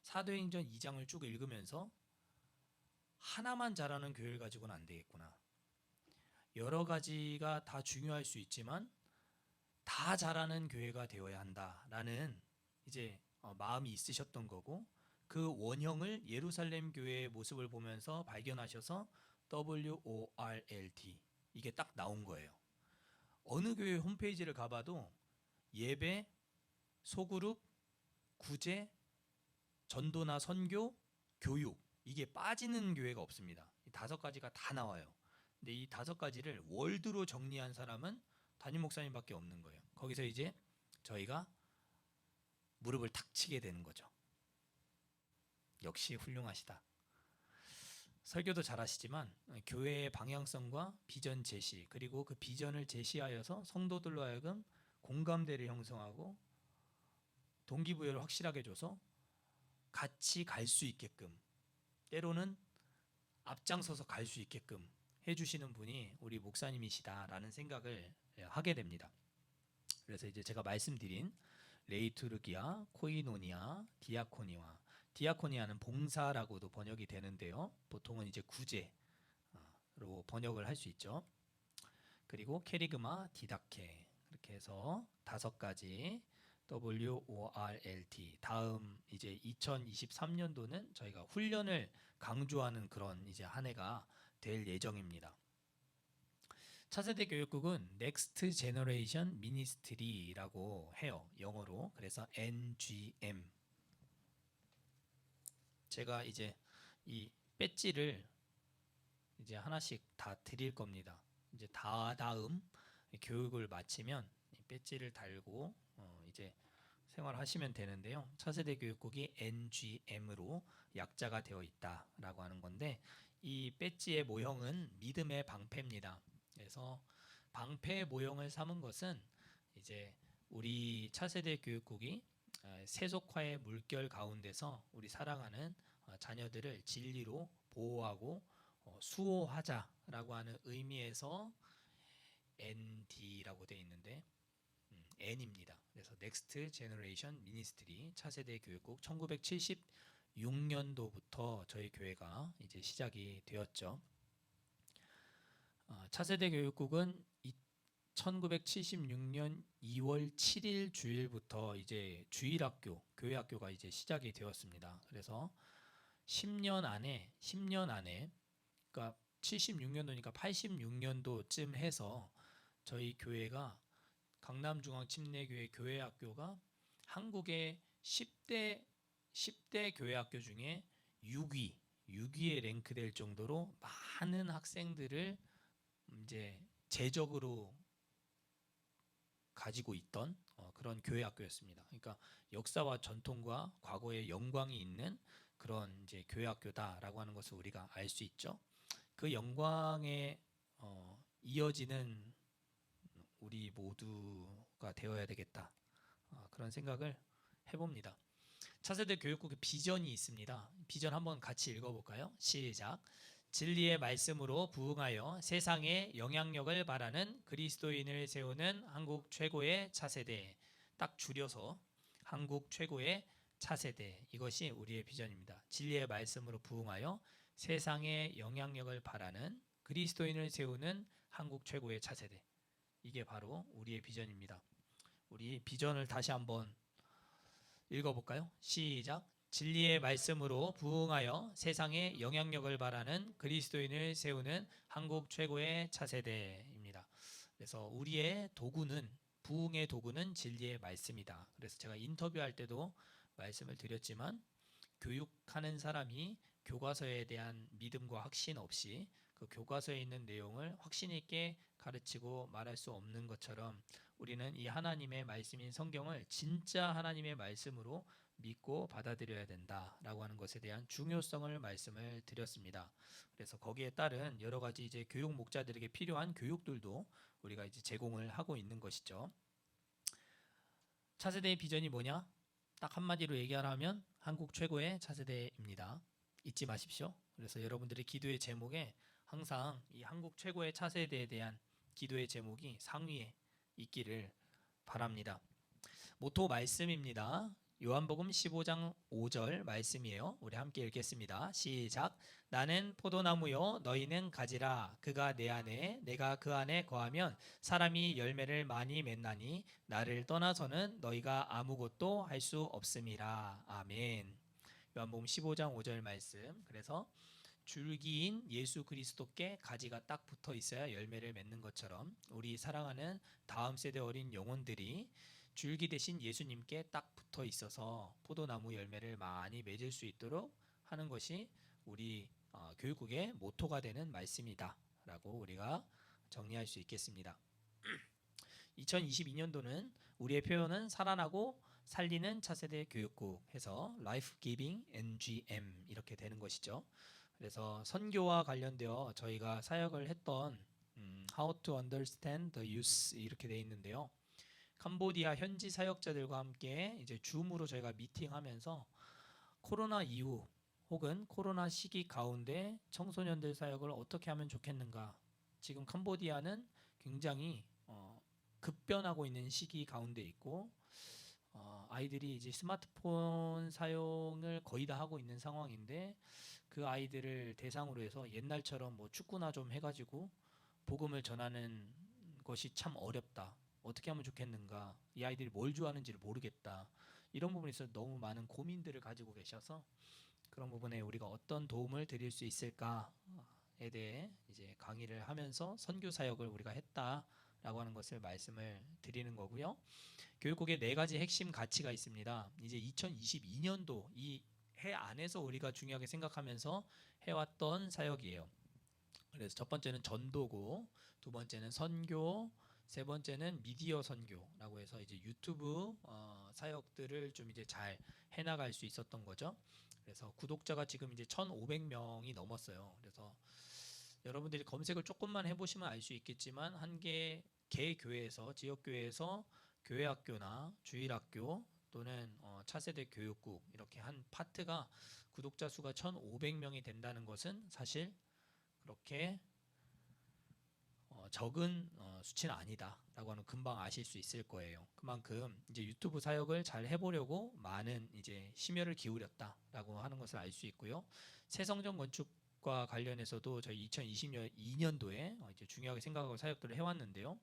사도행전 2장을 쭉 읽으면서 하나만 잘하는 교회를 가지고는 안 되겠구나. 여러 가지가 다 중요할 수 있지만 다 잘하는 교회가 되어야 한다라는 이제 마음이 있으셨던 거고, 그 원형을 예루살렘 교회의 모습을 보면서 발견하셔서 WORLD, 이게 딱 나온 거예요. 어느 교회 홈페이지를 가봐도 예배, 소그룹, 구제, 전도나 선교, 교육, 이게 빠지는 교회가 없습니다. 이 5가지가 다 나와요. 근데 이 5가지를 월드로 정리한 사람은 담임 목사님밖에 없는 거예요. 거기서 이제 저희가 무릎을 탁 치게 되는 거죠. 역시 훌륭하시다. 설교도 잘하시지만 교회의 방향성과 비전 제시, 그리고 그 비전을 제시하여서 성도들로 하여금 공감대를 형성하고 동기부여를 확실하게 줘서 같이 갈 수 있게끔, 때로는 앞장서서 갈 수 있게끔 해주시는 분이 우리 목사님이시다라는 생각을 하게 됩니다. 그래서 이제 제가 말씀드린 레이투르기아, 코이노니아, 디아코니아, 디아코니아는 봉사라고도 번역이 되는데요. 보통은 이제 구제로 번역을 할 수 있죠. 그리고 캐리그마, 디다케, 이렇게 해서 5가지 WORLT. 다음 이제 2023년도는 저희가 훈련을 강조하는 그런 이제 한 해가 될 예정입니다. 차세대 교육국은 Next Generation Ministry라고 해요. 영어로. 그래서 NGM. 제가 이제 이 배지를 이제 하나씩 다 드릴 겁니다. 이제 다음 교육을 마치면 이 배지를 달고 이제 생활하시면 되는데요. 차세대 교육국이 NGM으로 약자가 되어 있다라고 하는 건데, 이 배지의 모형은 믿음의 방패입니다. 그래서 방패 모형을 삼은 것은 이제 우리 차세대 교육국이 세속화의 물결 가운데서 우리 사랑하는 자녀들을 진리로 보호하고 수호하자라고 하는 의미에서 ND라고 되어 있는데 N입니다. 그래서 Next Generation Ministry 차세대 교육국 1976년도부터 저희 교회가 이제 시작이 되었죠. 차세대 교육국은 1976년 2월 7일 주일부터 이제 주일학교, 교회학교가 이제 시작이 되었습니다. 그래서 10년 안에 그러니까 76년도니까 86년도쯤 해서 저희 교회가 강남중앙침례교회 교회학교가 한국의 10대 교회학교 중에 6위에 랭크될 정도로 많은 학생들을 이제 재적으로 가지고 있던 그런 교회학교였습니다. 그러니까 역사와 전통과 과거의 영광이 있는 그런 이제 교회학교다라고 하는 것을 우리가 알 수 있죠. 그 영광에 이어지는 우리 모두가 되어야 되겠다, 그런 생각을 해봅니다. 차세대 교육국의 비전이 있습니다. 비전 한번 같이 읽어볼까요? 시작. 진리의 말씀으로 부응하여 세상에 영향력을 발하는 그리스도인을 세우는 한국 최고의 차세대. 딱 줄여서 한국 최고의 차세대. 이것이 우리의 비전입니다. 진리의 말씀으로 부응하여 세상에 영향력을 발하는 그리스도인을 세우는 한국 최고의 차세대. 이게 바로 우리의 비전입니다. 우리 비전을 다시 한번 읽어볼까요? 시작. 진리의 말씀으로 부응하여 세상에 영향력을 발하는 그리스도인을 세우는 한국 최고의 차세대입니다. 그래서 우리의 도구는, 부응의 도구는 진리의 말씀이다. 그래서 제가 인터뷰할 때도 말씀을 드렸지만, 교육하는 사람이 교과서에 대한 믿음과 확신 없이 그 교과서에 있는 내용을 확신 있게 가르치고 말할 수 없는 것처럼, 우리는 이 하나님의 말씀인 성경을 진짜 하나님의 말씀으로 믿고 받아들여야 된다라고 하는 것에 대한 중요성을 말씀을 드렸습니다. 그래서 거기에 따른 여러 가지 이제 교육 목자들에게 필요한 교육들도 우리가 이제 제공을 하고 있는 것이죠. 차세대의 비전이 뭐냐? 딱 한마디로 얘기하라면 한국 최고의 차세대입니다. 잊지 마십시오. 그래서 여러분들의 기도의 제목에 항상 이 한국 최고의 차세대에 대한 기도의 제목이 상위에 있기를 바랍니다. 모토 말씀입니다. 요한복음 15장 5절 말씀이에요. 우리 함께 읽겠습니다. 시작. 나는 포도나무요 너희는 가지라. 그가 내 안에 내가 그 안에 거하면 사람이 열매를 많이 맺나니 나를 떠나서는 너희가 아무것도 할 수 없음이라. 아멘. 요한복음 15장 5절 말씀. 그래서 줄기인 예수 그리스도께 가지가 딱 붙어 있어야 열매를 맺는 것처럼, 우리 사랑하는 다음 세대 어린 영혼들이 줄기 대신 예수님께 딱 붙어 있어서 포도나무 열매를 많이 맺을 수 있도록 하는 것이 우리 교육국의 모토가 되는 말씀이다라고 우리가 정리할 수 있겠습니다. 2022년도는 우리의 표현은 살아나고 살리는 차세대 교육국 해서 Life Giving NGM 이렇게 되는 것이죠. 그래서 선교와 관련되어 저희가 사역을 했던 How to Understand the Youth 이렇게 되어 있는데요. 캄보디아 현지 사역자들과 함께 이제 줌으로 저희가 미팅하면서 코로나 이후 혹은 코로나 시기 가운데 청소년들 사역을 어떻게 하면 좋겠는가. 지금 캄보디아는 굉장히 급변하고 있는 시기 가운데 있고 아이들이 이제 스마트폰 사용을 거의 다 하고 있는 상황인데 그 아이들을 대상으로 해서 옛날처럼 뭐 축구나 좀 해가지고 복음을 전하는 것이 참 어렵다. 어떻게 하면 좋겠는가? 이 아이들이 뭘 좋아하는지를 모르겠다. 이런 부분에 있어서 너무 많은 고민들을 가지고 계셔서 그런 부분에 우리가 어떤 도움을 드릴 수 있을까에 대해 이제 강의를 하면서 선교 사역을 우리가 했다라고 하는 것을 말씀을 드리는 거고요. 교육국에 4가지 핵심 가치가 있습니다. 이제 2022년도 이 해 안에서 우리가 중요하게 생각하면서 해왔던 사역이에요. 그래서 첫 번째는 전도고, 두 번째는 선교, 세 번째는 미디어 선교라고 해서 이제 유튜브 사역들을 좀 이제 잘 해나갈 수 있었던 거죠. 그래서 구독자가 지금 이제 1,500명이 넘었어요. 그래서 여러분들이 검색을 조금만 해보시면 알 수 있겠지만 한 개 교회에서 지역 교회에서 교회학교나 주일학교 또는 차세대 교육국 이렇게 한 파트가 구독자 수가 1,500명이 된다는 것은 사실 그렇게 적은 수치는 아니다라고 하는 금방 아실 수 있을 거예요. 그만큼 이제 유튜브 사역을 잘 해보려고 많은 이제 심혈을 기울였다라고 하는 것을 알 수 있고요. 새 성전 건축과 관련해서도 저희 2022년도에 이제 중요하게 생각하고 사역들을 해왔는데요.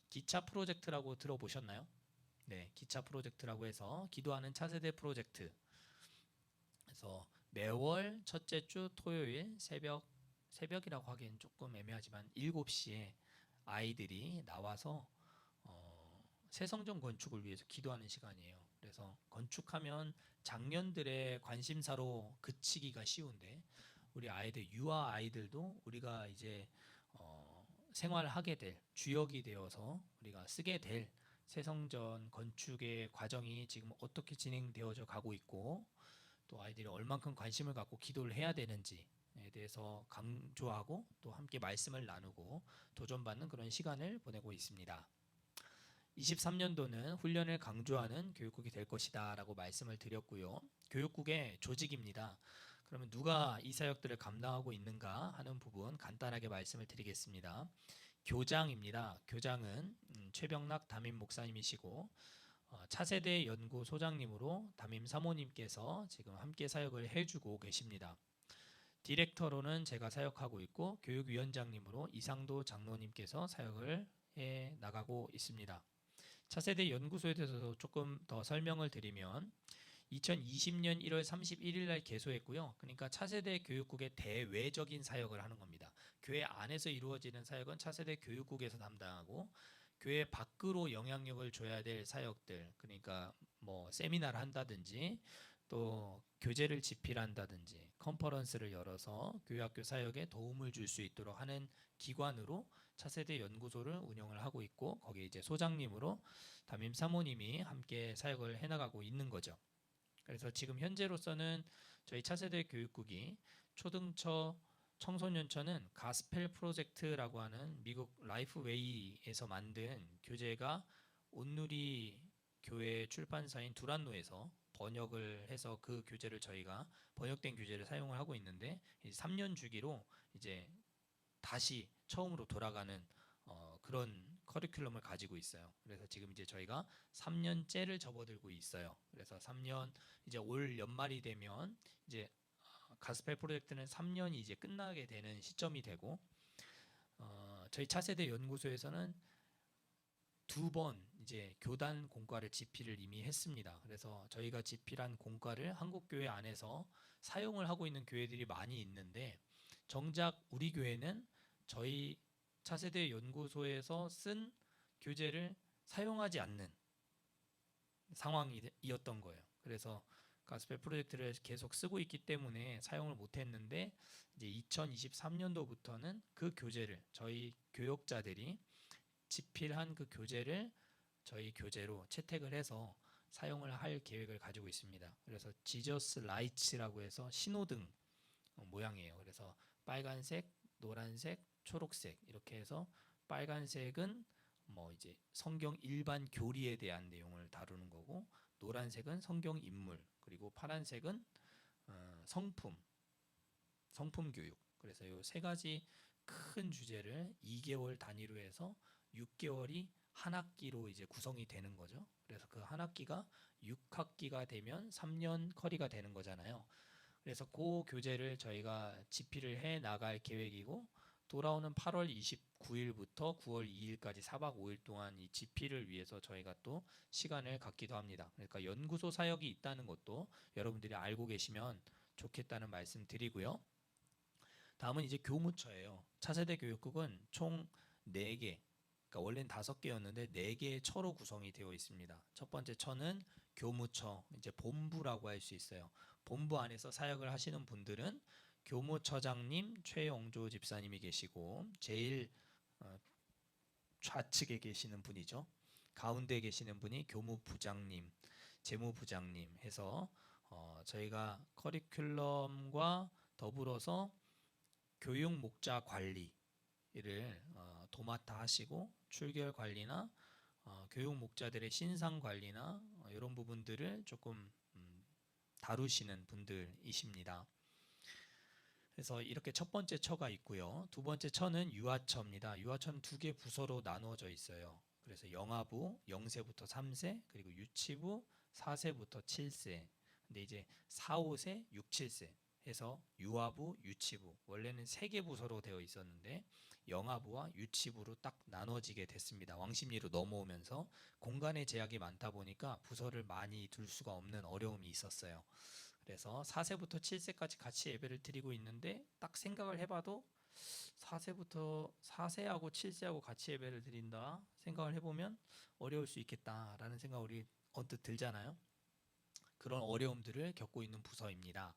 기차 프로젝트라고 들어보셨나요? 네, 기차 프로젝트라고 해서 기도하는 차세대 프로젝트. 그래서 매월 첫째 주 토요일 새벽이라고 하기엔 조금 애매하지만 7시에 아이들이 나와서 새 성전 건축을 위해서 기도하는 시간이에요. 그래서 건축하면 장년들의 관심사로 그치기가 쉬운데 우리 아이들 유아 아이들도 우리가 이제 생활하게 될 주역이 되어서 우리가 쓰게 될 새 성전 건축의 과정이 지금 어떻게 진행되어져 가고 있고 또 아이들이 얼만큼 관심을 갖고 기도를 해야 되는지에 대해서 강조하고 또 함께 말씀을 나누고 도전받는 그런 시간을 보내고 있습니다. 23년도는 훈련을 강조하는 교육국이 될 것이다 라고 말씀을 드렸고요. 교육국의 조직입니다. 그러면 누가 이 사역들을 감당하고 있는가 하는 부분 간단하게 말씀을 드리겠습니다. 교장입니다. 교장은 최병락 담임 목사님이시고 차세대 연구소장님으로 담임 사모님께서 지금 함께 사역을 해주고 계십니다. 디렉터로는 제가 사역하고 있고 교육위원장님으로 이상도 장로님께서 사역을 해 나가고 있습니다. 차세대 연구소에 대해서 조금 더 설명을 드리면 2020년 1월 31일 날 개소했고요. 그러니까 차세대 교육국의 대외적인 사역을 하는 겁니다. 교회 안에서 이루어지는 사역은 차세대 교육국에서 담당하고 교회 밖으로 영향력을 줘야 될 사역들, 그러니까 뭐 세미나를 한다든지 또 교재를 집필한다든지 컨퍼런스를 열어서 교회학교 사역에 도움을 줄 수 있도록 하는 기관으로 차세대 연구소를 운영을 하고 있고 거기에 이제 소장님으로 담임 사모님이 함께 사역을 해나가고 있는 거죠. 그래서 지금 현재로서는 저희 차세대 교육국이 초등처 청소년처는 가스펠 프로젝트라고 하는 미국 라이프웨이에서 만든 교재가 온누리 교회 출판사인 두란노에서 번역을 해서 그 교재를 저희가 번역된 교재를 사용을 하고 있는데 3년 주기로 이제 다시 처음으로 돌아가는 그런 커리큘럼을 가지고 있어요. 그래서 지금 이제 저희가 3년째를 접어들고 있어요. 그래서 3년 이제 올 연말이 되면 이제 가스펠 프로젝트는 3년이 이제 끝나게 되는 시점이 되고 저희 차세대 연구소에서는 2번 이제 교단 공과를 집필을 이미 했습니다. 그래서 저희가 집필한 공과를 한국교회 안에서 사용을 하고 있는 교회들이 많이 있는데 정작 우리 교회는 저희 차세대 연구소에서 쓴 교재를 사용하지 않는 상황이었던 거예요. 그래서 가스펠 프로젝트를 계속 쓰고 있기 때문에 사용을 못했는데 이제 2023년도부터는 그 교재를 저희 교역자들이 집필한 그 교재를 저희 교재로 채택을 해서 사용을 할 계획을 가지고 있습니다. 그래서 지저스 라이츠라고 해서 신호등 모양이에요. 그래서 빨간색, 노란색, 초록색 이렇게 해서 빨간색은 뭐 이제 성경 일반 교리에 대한 내용을 다루는 거고, 노란색은 성경 인물, 그리고 파란색은 성품 교육. 그래서 이 세 가지 큰 주제를 2개월 단위로 해서 6개월이 한 학기로 이제 구성이 되는 거죠. 그래서 그 한 학기가 6학기가 되면 3년 커리가 되는 거잖아요. 그래서 그 교재를 저희가 집필을 해 나갈 계획이고, 돌아오는 8월 29일부터 9월 2일까지 4박 5일 동안 이 집필을 위해서 저희가 또 시간을 갖기도 합니다. 그러니까 연구소 사역이 있다는 것도 여러분들이 알고 계시면 좋겠다는 말씀 드리고요. 다음은 이제 교무처예요. 차세대 교육국은 총 4개, 그러니까 원래는 5개였는데 4개의 처로 구성이 되어 있습니다. 첫 번째 처는 교무처, 이제 본부라고 할 수 있어요. 본부 안에서 사역을 하시는 분들은 교무처장님 최영조 집사님이 계시고, 제일 좌측에 계시는 분이죠. 가운데 계시는 분이 교무부장님, 재무부장님 해서 저희가 커리큘럼과 더불어서 교육 목자 관리를 도맡아 하시고, 출결 관리나 교육 목자들의 신상 관리나 이런 부분들을 조금 다루시는 분들이십니다. 그래서 이렇게 첫 번째 처가 있고요. 두 번째 처는 유아처입니다. 유아처는 2개 부서로 나누어져 있어요. 그래서 영아부 0세부터 3세, 그리고 유치부 4세부터 7세. 근데 이제 4, 5세, 6, 7세 해서 유아부, 유치부. 원래는 3개 부서로 되어 있었는데 영아부와 유치부로 딱 나눠지게 됐습니다. 왕십리로 넘어오면서 공간의 제약이 많다 보니까 부서를 많이 둘 수가 없는 어려움이 있었어요. 그래서 4세부터 7세까지 같이 예배를 드리고 있는데, 딱 생각을 해봐도 4세하고 7세하고 같이 예배를 드린다 생각을 해보면 어려울 수 있겠다라는 생각이 언뜻 들잖아요. 그런 어려움들을 겪고 있는 부서입니다.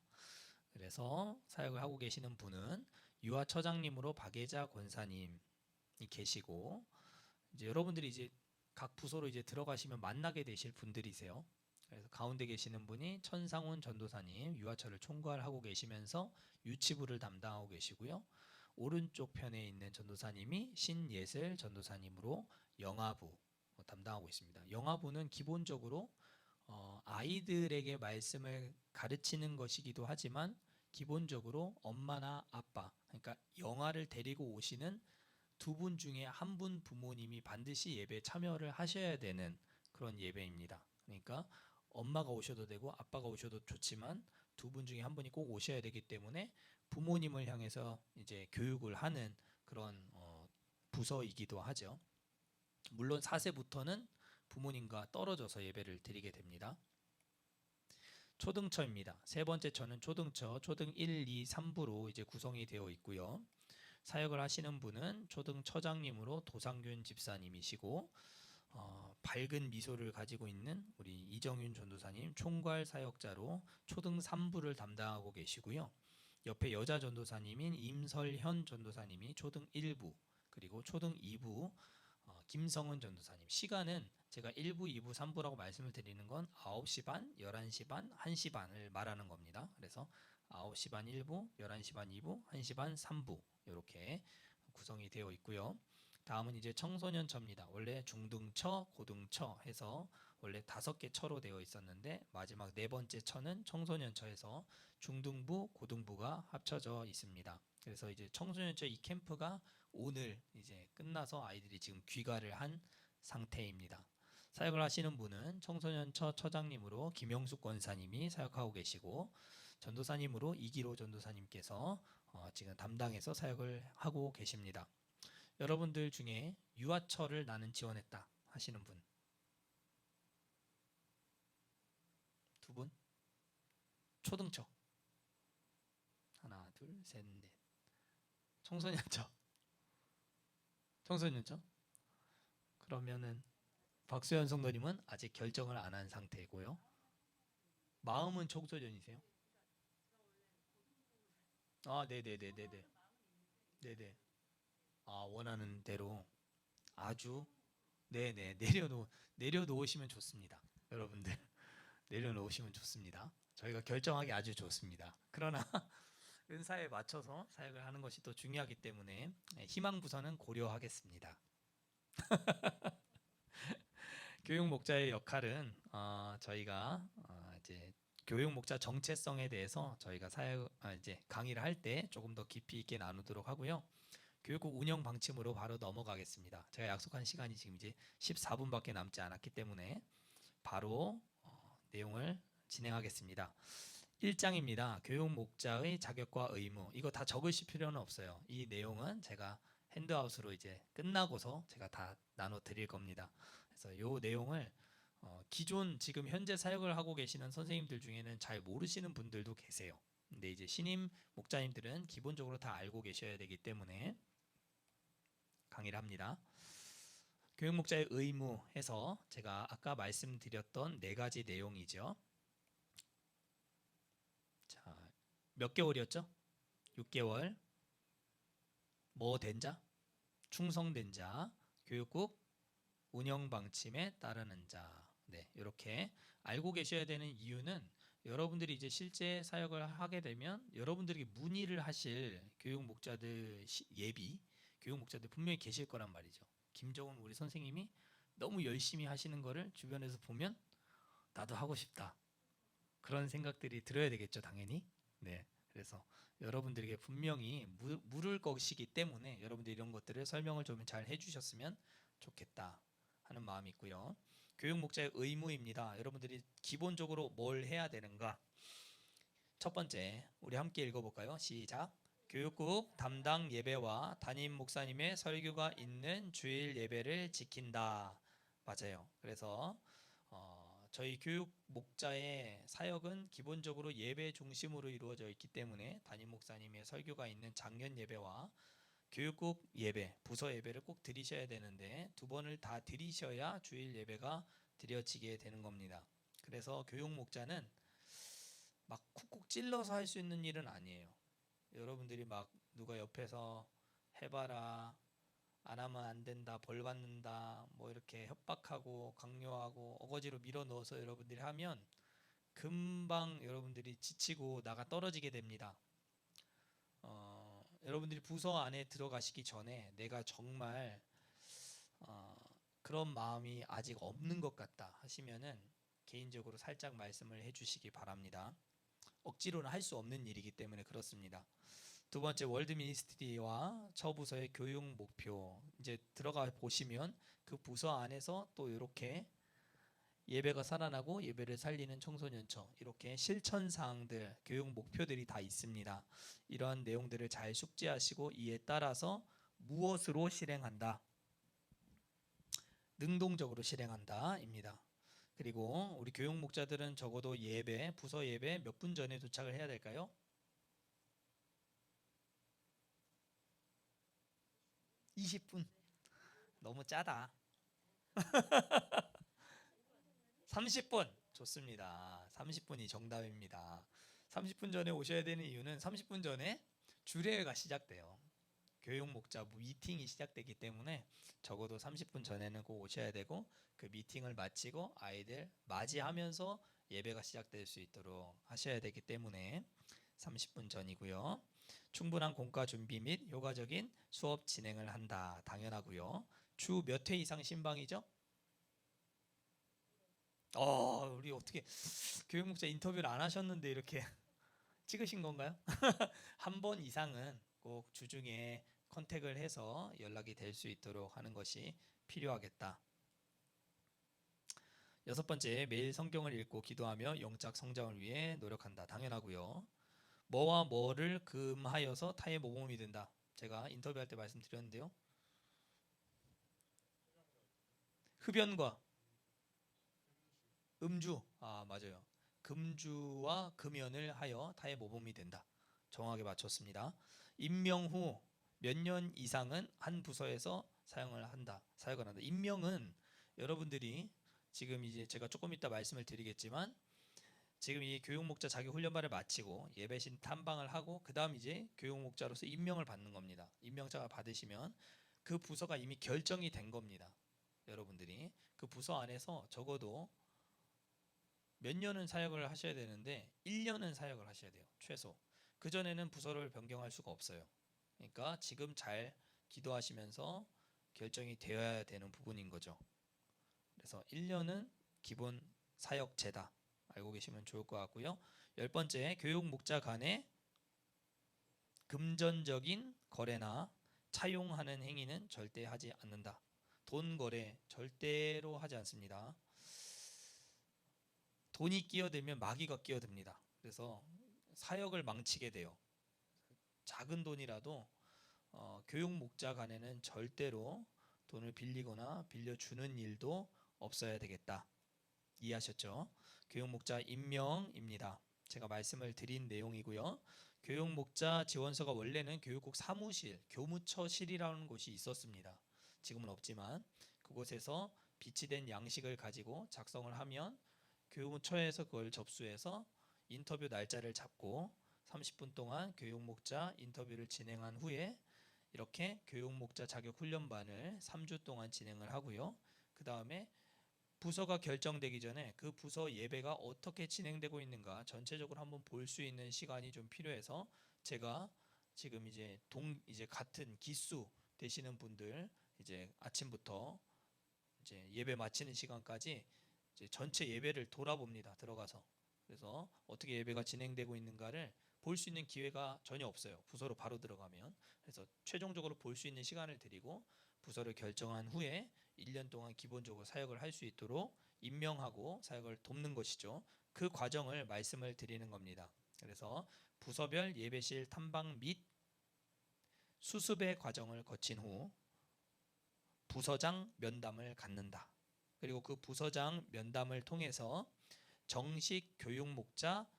그래서 사역을 하고 계시는 분은 유아처장님으로 박예자 권사님이 계시고, 이제 여러분들이 이제 각 부서로 이제 들어가시면 만나게 되실 분들이세요. 그래서 가운데 계시는 분이 천상훈 전도사님, 유아처를 총괄하고 계시면서 유치부를 담당하고 계시고요. 오른쪽 편에 있는 전도사님이 신예슬 전도사님으로 영아부 담당하고 있습니다. 영아부는 기본적으로 아이들에게 말씀을 가르치는 것이기도 하지만, 기본적으로 엄마나 아빠, 그러니까 영아를 데리고 오시는 2분 중에 1분 부모님이 반드시 예배에 참여를 하셔야 되는 그런 예배입니다. 그러니까 엄마가 오셔도 되고 아빠가 오셔도 좋지만 2분 중에 1분이 꼭 오셔야 되기 때문에 부모님을 향해서 이제 교육을 하는 그런 부서이기도 하죠. 물론 4세부터는 부모님과 떨어져서 예배를 드리게 됩니다. 초등처입니다. 세 번째 처는 초등처, 초등 1, 2, 3부로 이제 구성이 되어 있고요. 사역을 하시는 분은 초등처장님으로 도상균 집사님이시고, 밝은 미소를 가지고 있는 우리 이정윤 전도사님 총괄 사역자로 초등 3부를 담당하고 계시고요. 옆에 여자 전도사님인 임설현 전도사님이 초등 1부, 그리고 초등 2부 김성은 전도사님. 시간은 제가 1부, 2부, 3부라고 말씀을 드리는 건 9시 반, 11시 반, 1시 반을 말하는 겁니다. 그래서 9시 반 1부, 11시 반 2부, 1시 반 3부 이렇게 구성이 되어 있고요. 다음은 이제 청소년처입니다. 원래 중등처, 고등처 해서 원래 5개 처로 되어 있었는데, 마지막 4번째 처는 청소년처에서 중등부, 고등부가 합쳐져 있습니다. 그래서 이제 청소년처 이 캠프가 오늘 이제 끝나서 아이들이 지금 귀가를 한 상태입니다. 사역을 하시는 분은 청소년처 처장님으로 김영숙 권사님이 사역하고 계시고, 전도사님으로 이기로 전도사님께서 지금 담당해서 사역을 하고 계십니다. 여러분들 중에 유아처를 나는 지원했다 하시는 분? 2분? 초등처? 하나, 둘, 셋, 넷. 청소년처? 청소년처? 그러면은 박수현 성도님은 아직 결정을 안 한 상태고요. 마음은 청소년이세요? 아, 네네네네네. 네네. 아, 원하는 대로 아주 네네 내려놓으시면 좋습니다. 여러분들 내려놓으시면 좋습니다. 저희가 결정하기 아주 좋습니다. 그러나 은사에 맞춰서 사역을 하는 것이 또 중요하기 때문에 희망 부서는 고려하겠습니다. 교육 목자의 역할은 저희가 이제 교육 목자 정체성에 대해서 저희가 이제 강의를 할 때 조금 더 깊이 있게 나누도록 하고요. 교육국 운영 방침으로 바로 넘어가겠습니다. 제가 약속한 시간이 지금 이제 14분밖에 남지 않았기 때문에 바로 내용을 진행하겠습니다. 1장입니다. 교육 목자의 자격과 의무. 이거 다 적으실 필요는 없어요. 이 내용은 제가 핸드아웃으로 이제 끝나고서 제가 다 나눠 드릴 겁니다. 그래서 이 내용을 기존 지금 현재 사역을 하고 계시는 선생님들 중에는 잘 모르시는 분들도 계세요. 근데 이제 신임 목자님들은 기본적으로 다 알고 계셔야 되기 때문에 강의를 합니다. 교육 목자의 의무해서 제가 아까 말씀드렸던 4가지 내용이죠. 자, 몇 개월이었죠? 6개월. 뭐 된 자? 충성된 자. 교육국 운영 방침에 따르는 자. 네, 이렇게 알고 계셔야 되는 이유는 여러분들이 이제 실제 사역을 하게 되면 여러분들에게 문의를 하실 교육 목자들 교육 목자들 분명히 계실 거란 말이죠. 김정은 우리 선생님이 너무 열심히 하시는 거를 주변에서 보면 나도 하고 싶다. 그런 생각들이 들어야 되겠죠, 당연히. 네, 그래서 여러분들에게 분명히 물을 것이기 때문에 여러분들이 이런 것들을 설명을 좀 잘 해주셨으면 좋겠다 하는 마음이 있고요. 교육 목자의 의무입니다. 여러분들이 기본적으로 뭘 해야 되는가? 첫 번째, 우리 함께 읽어볼까요? 시작. 교육국 담당 예배와 담임 목사님의 설교가 있는 주일 예배를 지킨다. 맞아요. 그래서 저희 교육 목자의 사역은 기본적으로 예배 중심으로 이루어져 있기 때문에 담임 목사님의 설교가 있는 장년 예배와 교육국 예배, 부서 예배를 꼭 드리셔야 되는데 2번을 다 드리셔야 주일 예배가 드려지게 되는 겁니다. 그래서 교육 목자는 막 쿡쿡 찔러서 할 수 있는 일은 아니에요. 여러분들이 막 누가 옆에서 해봐라, 안 하면 안 된다, 벌 받는다, 뭐 이렇게 협박하고 강요하고 어거지로 밀어 넣어서 여러분들이 하면 금방 여러분들이 지치고 나가 떨어지게 됩니다. 여러분들이 부서 안에 들어가시기 전에 내가 정말 그런 마음이 아직 없는 것 같다 하시면은 개인적으로 살짝 말씀을 해주시기 바랍니다. 억지로는 할 수 없는 일이기 때문에 그렇습니다. 2번째, 월드 미니스트리와 처부서의 교육 목표. 이제 들어가 보시면 그 부서 안에서 또 이렇게 예배가 살아나고 예배를 살리는 청소년처, 이렇게 실천 사항들, 교육 목표들이 다 있습니다. 이러한 내용들을 잘 숙지하시고 이에 따라서 무엇으로 실행한다? 능동적으로 실행한다입니다. 그리고 우리 교육 목자들은 적어도 예배, 부서 예배 몇 분 전에 도착을 해야 될까요? 20분. 너무 짜다. 30분. 좋습니다. 30분이 정답입니다. 30분 전에 오셔야 되는 이유는 30분 전에 주례회가 시작돼요. 교육 목자 미팅이 시작되기 때문에 적어도 30분 전에는 꼭 오셔야 되고, 그 미팅을 마치고 아이들 맞이하면서 예배가 시작될 수 있도록 하셔야 되기 때문에 30분 전이고요. 충분한 공과 준비 및 효과적인 수업 진행을 한다. 당연하고요. 주 몇 회 이상 신방이죠? 우리 어떻게 교육 목자 인터뷰를 안 하셨는데 이렇게 찍으신 건가요? 한 번 이상은 꼭 주중에 컨택을 해서 연락이 될 수 있도록 하는 것이 필요하겠다. 6번째, 매일 성경을 읽고 기도하며 영적 성장을 위해 노력한다. 당연하고요. 뭐와 뭐를 금하여서 타의 모범이 된다. 제가 인터뷰할 때 말씀드렸는데요. 흡연과 음주, 맞아요. 금주와 금연을 하여 타의 모범이 된다. 정확하게 맞췄습니다. 임명 후 몇 년 이상은 한 부서에서 사역을 한다. 임명은 여러분들이 지금 이제 제가 조금 이따 말씀을 드리겠지만 지금 이 교육목자 자격훈련반을 마치고 예배신 탐방을 하고 그 다음 이제 교육목자로서 임명을 받는 겁니다. 임명장을 받으시면 그 부서가 이미 결정이 된 겁니다. 여러분들이 그 부서 안에서 적어도 몇 년은 사역을 하셔야 되는데 1년은 사역을 하셔야 돼요. 최소. 그전에는 부서를 변경할 수가 없어요. 그러니까 지금 잘 기도하시면서 결정이 되어야 되는 부분인 거죠. 그래서 1년은 기본 사역제다. 알고 계시면 좋을 것 같고요. 10번째, 교육 목자 간의 금전적인 거래나 차용하는 행위는 절대 하지 않는다. 돈 거래 절대로 하지 않습니다. 돈이 끼어들면 마귀가 끼어듭니다. 그래서 사역을 망치게 돼요. 작은 돈이라도 교육 목자 간에는 절대로 돈을 빌리거나 빌려주는 일도 없어야 되겠다. 이해하셨죠? 교육목자 임명입니다. 제가 말씀을 드린 내용이고요. 교육목자 지원서가 원래는 교육국 사무실, 교무처실이라는 곳이 있었습니다. 지금은 없지만 그곳에서 비치된 양식을 가지고 작성을 하면 교무처에서 그걸 접수해서 인터뷰 날짜를 잡고 30분 동안 교육목자 인터뷰를 진행한 후에 이렇게 교육목자 자격훈련반을 3주 동안 진행을 하고요. 그 다음에 부서가 결정되기 전에 그 부서 예배가 어떻게 진행되고 있는가 전체적으로 한번 볼 수 있는 시간이 좀 필요해서 제가 지금 이제 같은 기수 되시는 분들 이제 아침부터 이제 예배 마치는 시간까지 이제 전체 예배를 돌아봅니다. 들어가서. 그래서 어떻게 예배가 진행되고 있는가를 볼 수 있는 기회가 전혀 없어요. 부서로 바로 들어가면. 그래서 최종적으로 볼 수 있는 시간을 드리고 부서를 결정한 후에 1년 동안 기본적으로 사역을 할 수 있도록 임명하고 사역을 돕는 것이죠. 그 과정을 말씀을 드리는 겁니다. 그래서 부서별 예배실 탐방 및 수습의 과정을 거친 후 부서장 면담을 갖는다. 그리고 그 부서장 면담을 통해서 정식 교육목자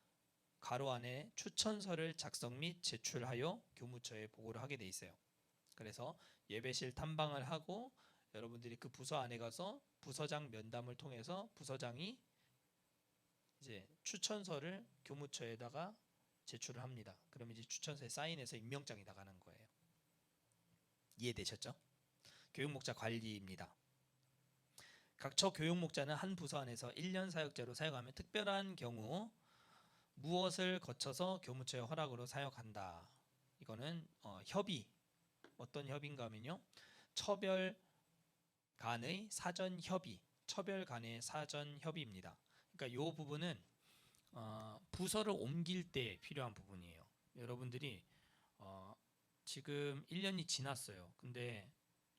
가로 안에 추천서를 작성 및 제출하여 교무처에 보고를 하게 돼 있어요. 그래서 예배실 탐방을 하고 여러분들이 그 부서 안에 가서 부서장 면담을 통해서 부서장이 이제 추천서를 교무처에다가 제출을 합니다. 그럼 이제 추천서에 사인해서 임명장이 나가는 거예요. 이해되셨죠? 교육목자 관리입니다. 각처 교육목자는 한 부서 안에서 1년 사역자로 사역하며 특별한 경우 무엇을 거쳐서 교무처의 허락으로 사역한다. 이거는 협의. 어떤 협의인가 하면요. 처별 간의 사전 협의. 처별 간의 사전 협의입니다. 그러니까 이 부분은 부서를 옮길 때 필요한 부분이에요. 여러분들이 지금 1년이 지났어요. 근데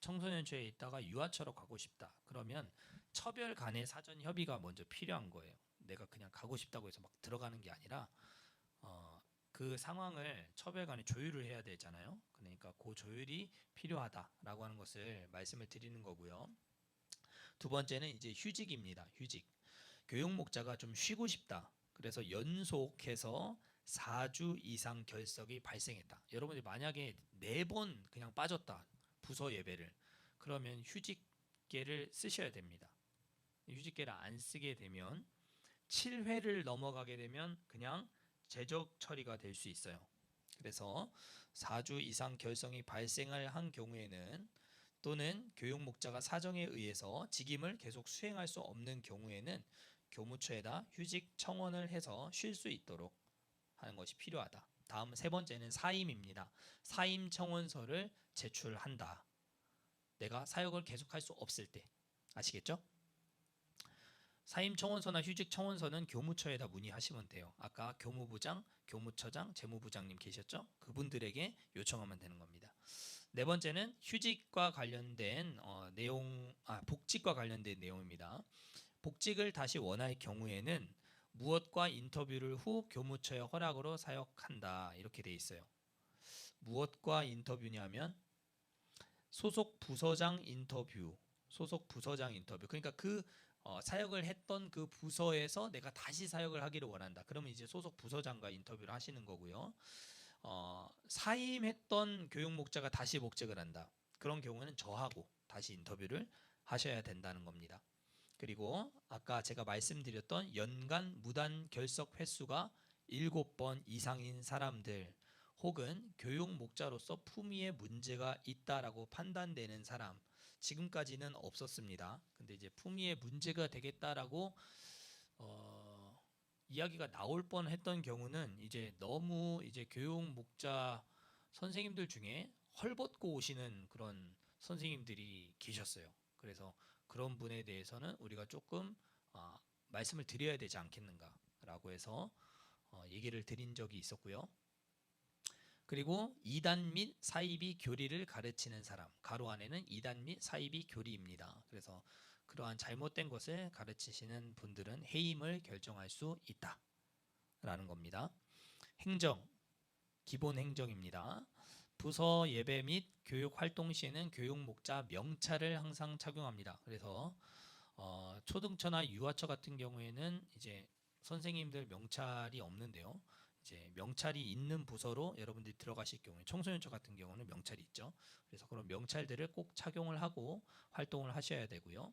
청소년처에 있다가 유아처로 가고 싶다. 그러면 처별 간의 사전 협의가 먼저 필요한 거예요. 내가 그냥 가고 싶다고 해서 막 들어가는 게 아니라 그 상황을 처별 간에 조율을 해야 되잖아요. 그러니까 그 조율이 필요하다라고 하는 것을 말씀을 드리는 거고요. 두 번째는 이제 휴직입니다. 휴직. 교육목자가 좀 쉬고 싶다. 그래서 연속해서 4주 이상 결석이 발생했다. 여러분들이 만약에 4번 그냥 빠졌다. 부서 예배를. 그러면 휴직계를 쓰셔야 됩니다. 휴직계를 안 쓰게 되면 7회를 넘어가게 되면 그냥 제적 처리가 될 수 있어요. 그래서 4주 이상 결석이 발생을 한 경우에는 또는 교육목자가 사정에 의해서 직임을 계속 수행할 수 없는 경우에는 교무처에다 휴직 청원을 해서 쉴 수 있도록 하는 것이 필요하다. 다음 세 번째는 사임입니다. 사임 청원서를 제출한다. 내가 사역을 계속할 수 없을 때. 아시겠죠? 사임 청원서나 휴직 청원서는 교무처에다 문의하시면 돼요. 아까 교무부장, 교무처장, 재무부장님 계셨죠? 그분들에게 요청하면 되는 겁니다. 네 번째는 휴직과 관련된 복직과 관련된 내용입니다. 복직을 다시 원할 경우에는 무엇과 인터뷰를 후 교무처의 허락으로 사역한다. 이렇게 돼 있어요. 무엇과 인터뷰냐면 소속 부서장 인터뷰. 그러니까 그 사역을 했던 그 부서에서 내가 다시 사역을 하기를 원한다. 그러면 이제 소속 부서장과 인터뷰를 하시는 거고요. 사임했던 교육목자가 다시 복직을 한다. 그런 경우는 저하고 다시 인터뷰를 하셔야 된다는 겁니다. 그리고 아까 제가 말씀드렸던 연간 무단 결석 횟수가 7번 이상인 사람들, 혹은 교육 목자로서 품위에 문제가 있다라고 판단되는 사람, 지금까지는 없었습니다. 근데 이제 품위에 문제가 되겠다라고 이야기가 나올 뻔했던 경우는 이제 너무 이제 교육 목자 선생님들 중에 헐벗고 오시는 그런 선생님들이 계셨어요. 그래서 그런 분에 대해서는 우리가 조금 말씀을 드려야 되지 않겠는가라고 해서 얘기를 드린 적이 있었고요. 그리고 이단 및 사이비 교리를 가르치는 사람, 가로 안에는 이단 및 사이비 교리입니다. 그래서 그러한 잘못된 것을 가르치시는 분들은 해임을 결정할 수 있다라는 겁니다. 행정, 기본 행정입니다. 부서 예배 및 교육 활동 시에는 교육 목자 명찰을 항상 착용합니다. 그래서 초등처나 유아처 같은 경우에는 이제 선생님들 명찰이 없는데요. 이제 명찰이 있는 부서로 여러분들이 들어가실 경우에, 청소년처 같은 경우는 명찰이 있죠. 그래서 그런 명찰들을 꼭 착용을 하고 활동을 하셔야 되고요.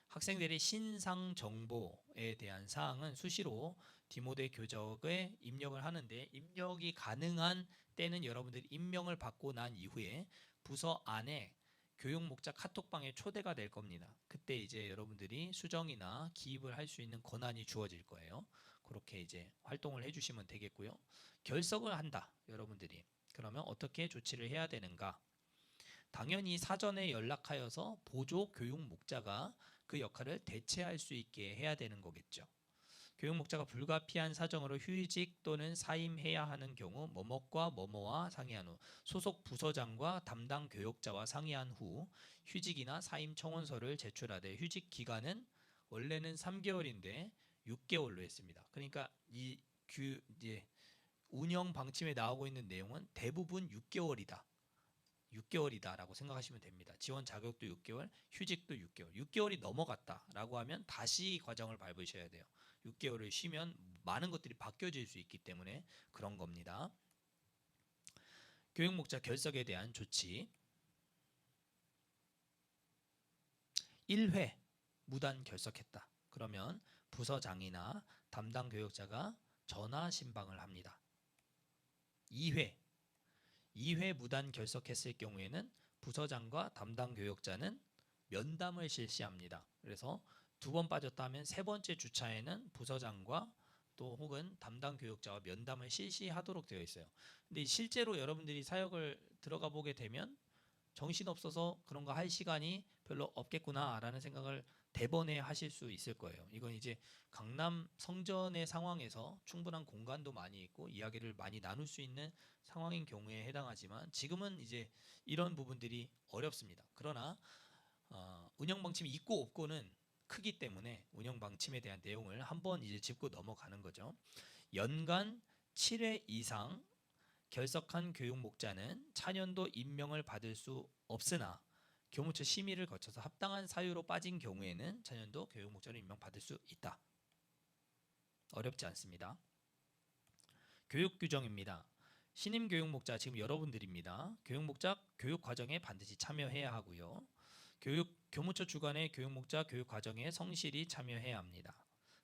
학생들의 신상 정보에 대한 사항은 수시로 디모데 교적에 입력을 하는데, 입력이 가능한 때는 여러분들이 임명을 받고 난 이후에 부서 안에 교육 목자 카톡방에 초대가 될 겁니다. 그때 이제 여러분들이 수정이나 기입을 할 수 있는 권한이 주어질 거예요. 그렇게 이제 활동을 해주시면 되겠고요. 결석을 한다, 여러분들이. 그러면 어떻게 조치를 해야 되는가? 당연히 사전에 연락하여서 보조 교육 목자가 그 역할을 대체할 수 있게 해야 되는 거겠죠. 교육 목자가 불가피한 사정으로 휴직 또는 사임해야 하는 경우 뭐뭐과 뭐뭐와 상의한 후, 소속 부서장과 담당 교육자와 상의한 후 휴직이나 사임 청원서를 제출하되, 휴직 기간은 원래는 3개월인데 6개월로 했습니다. 그러니까 이제 운영 방침에 나오고 있는 내용은 대부분 6개월이다라고 생각하시면 됩니다. 지원 자격도 6개월, 휴직도 6개월. 6개월이 넘어갔다라고 하면 다시 과정을 밟으셔야 돼요. 6개월을 쉬면 많은 것들이 바뀌어질 수 있기 때문에 그런 겁니다. 교육 목자 결석에 대한 조치. 1회 무단 결석했다. 그러면 부서장이나 담당 교육자가 전화 신방을 합니다. 2회 무단 결석했을 경우에는 부서장과 담당 교육자는 면담을 실시합니다. 그래서 2번 빠졌다 하면 3번째 주차에는 부서장과 또 혹은 담당 교육자와 면담을 실시하도록 되어 있어요. 근데 실제로 여러분들이 사역을 들어가 보게 되면 정신없어서 그런 거 할 시간이 별로 없겠구나라는 생각을 대번에 하실 수 있을 거예요. 이건 이제 강남 성전의 상황에서 충분한 공간도 많이 있고 이야기를 많이 나눌 수 있는 상황인 경우에 해당하지만, 지금은 이제 이런 부분들이 어렵습니다. 그러나 운영 방침이 있고 없고는 크기 때문에 운영 방침에 대한 내용을 한번 이제 짚고 넘어가는 거죠. 연간 7회 이상 결석한 교육 목자는 차년도 임명을 받을 수 없으나 교무처 심의를 거쳐서 합당한 사유로 빠진 경우에는 차년도 교육 목자를 임명받을 수 있다. 어렵지 않습니다. 교육 규정입니다. 신임 교육 목자, 지금 여러분들입니다. 교육 목자 교육 과정에 반드시 참여해야 하고요. 교무처 주관의 교육 목자 교육 과정에 성실히 참여해야 합니다.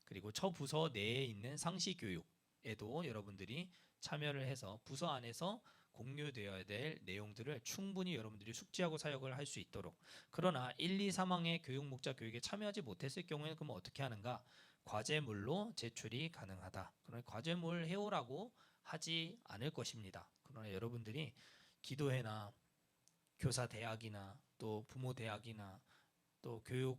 그리고 처 부서 내에 있는 상시 교육에도 여러분들이 참여를 해서 부서 안에서 공유되어야 될 내용들을 충분히 여러분들이 숙지하고 사역을 할 수 있도록. 그러나 1, 2, 3항의 교육 목자 교육에 참여하지 못했을 경우에는 그럼 어떻게 하는가? 과제물로 제출이 가능하다. 그러나 과제물 해오라고 하지 않을 것입니다. 그러나 여러분들이 기도회나 교사 대학이나 또 부모 대학이나 또 교육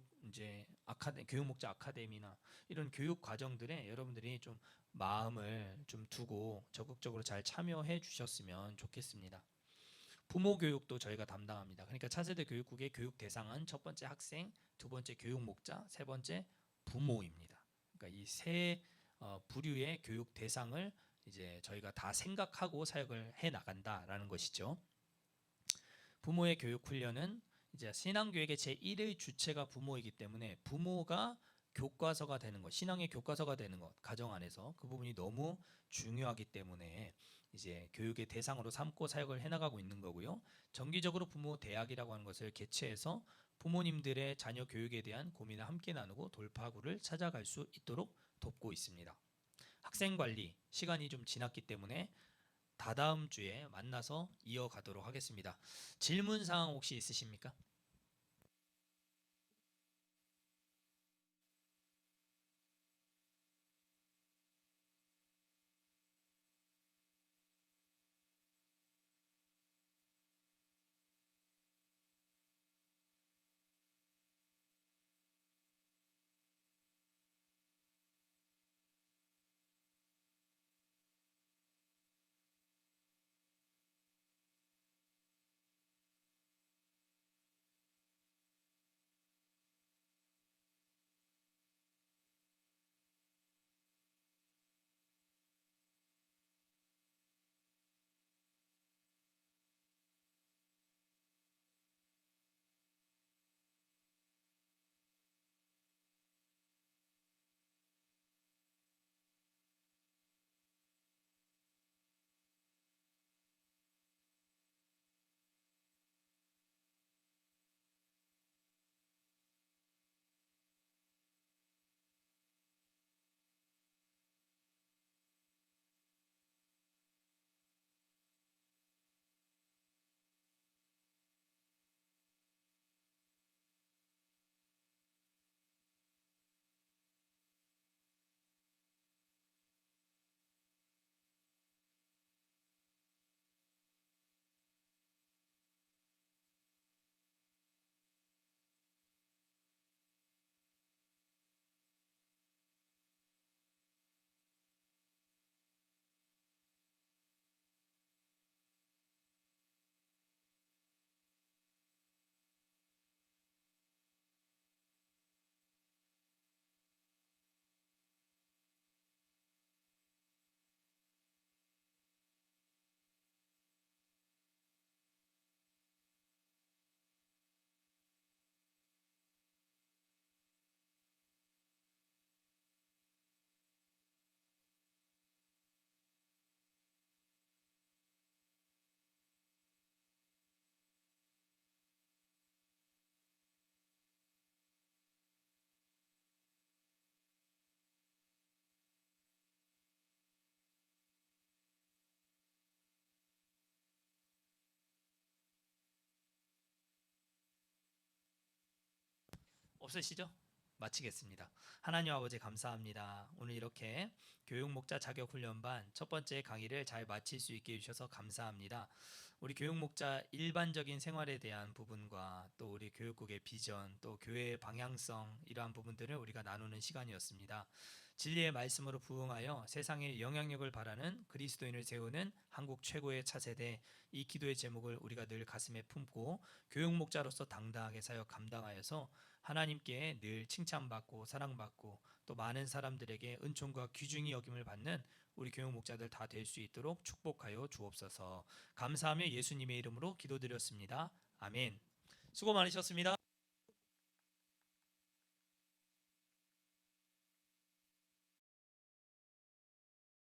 목자 아카데미나 이런 교육 과정들에 여러분들이 좀 마음을 좀 두고 적극적으로 잘 참여해 주셨으면 좋겠습니다. 부모 교육도 저희가 담당합니다. 그러니까 차세대 교육국의 교육 대상은 첫 번째 학생, 두 번째 교육 목자, 세 번째 부모입니다. 그러니까 이 세 부류의 교육 대상을 이제 저희가 다 생각하고 사역을 해 나간다라는 것이죠. 부모의 교육 훈련은 이제 신앙교육의 제1의 주체가 부모이기 때문에 부모가 교과서가 되는 것, 신앙의 교과서가 되는 것, 가정 안에서 그 부분이 너무 중요하기 때문에 이제 교육의 대상으로 삼고 사역을 해나가고 있는 거고요. 정기적으로 부모 대학이라고 하는 것을 개최해서 부모님들의 자녀 교육에 대한 고민을 함께 나누고 돌파구를 찾아갈 수 있도록 돕고 있습니다. 학생 관리 시간이 좀 지났기 때문에 다다음 주에 만나서 이어가도록 하겠습니다. 질문 사항 혹시 있으십니까? 없으시죠? 마치겠습니다. 하나님 아버지 감사합니다. 오늘 이렇게 교육 목자 자격 훈련반 첫 번째 강의를 잘 마칠 수 있게 해주셔서 감사합니다. 우리 교육 목자 일반적인 생활에 대한 부분과 또 우리 교육국의 비전, 또 교회의 방향성 이러한 부분들을 우리가 나누는 시간이었습니다. 진리의 말씀으로 부응하여 세상에 영향력을 바라는 그리스도인을 세우는 한국 최고의 차세대, 이 기도의 제목을 우리가 늘 가슴에 품고 교육 목자로서 당당하게 사역 감당하여서 하나님께 늘 칭찬받고 사랑받고 또 많은 사람들에게 은총과 귀중히 여김을 받는 우리 교육 목자들 다 될 수 있도록 축복하여 주옵소서. 감사하며 예수님의 이름으로 기도드렸습니다. 아멘. 수고 많으셨습니다.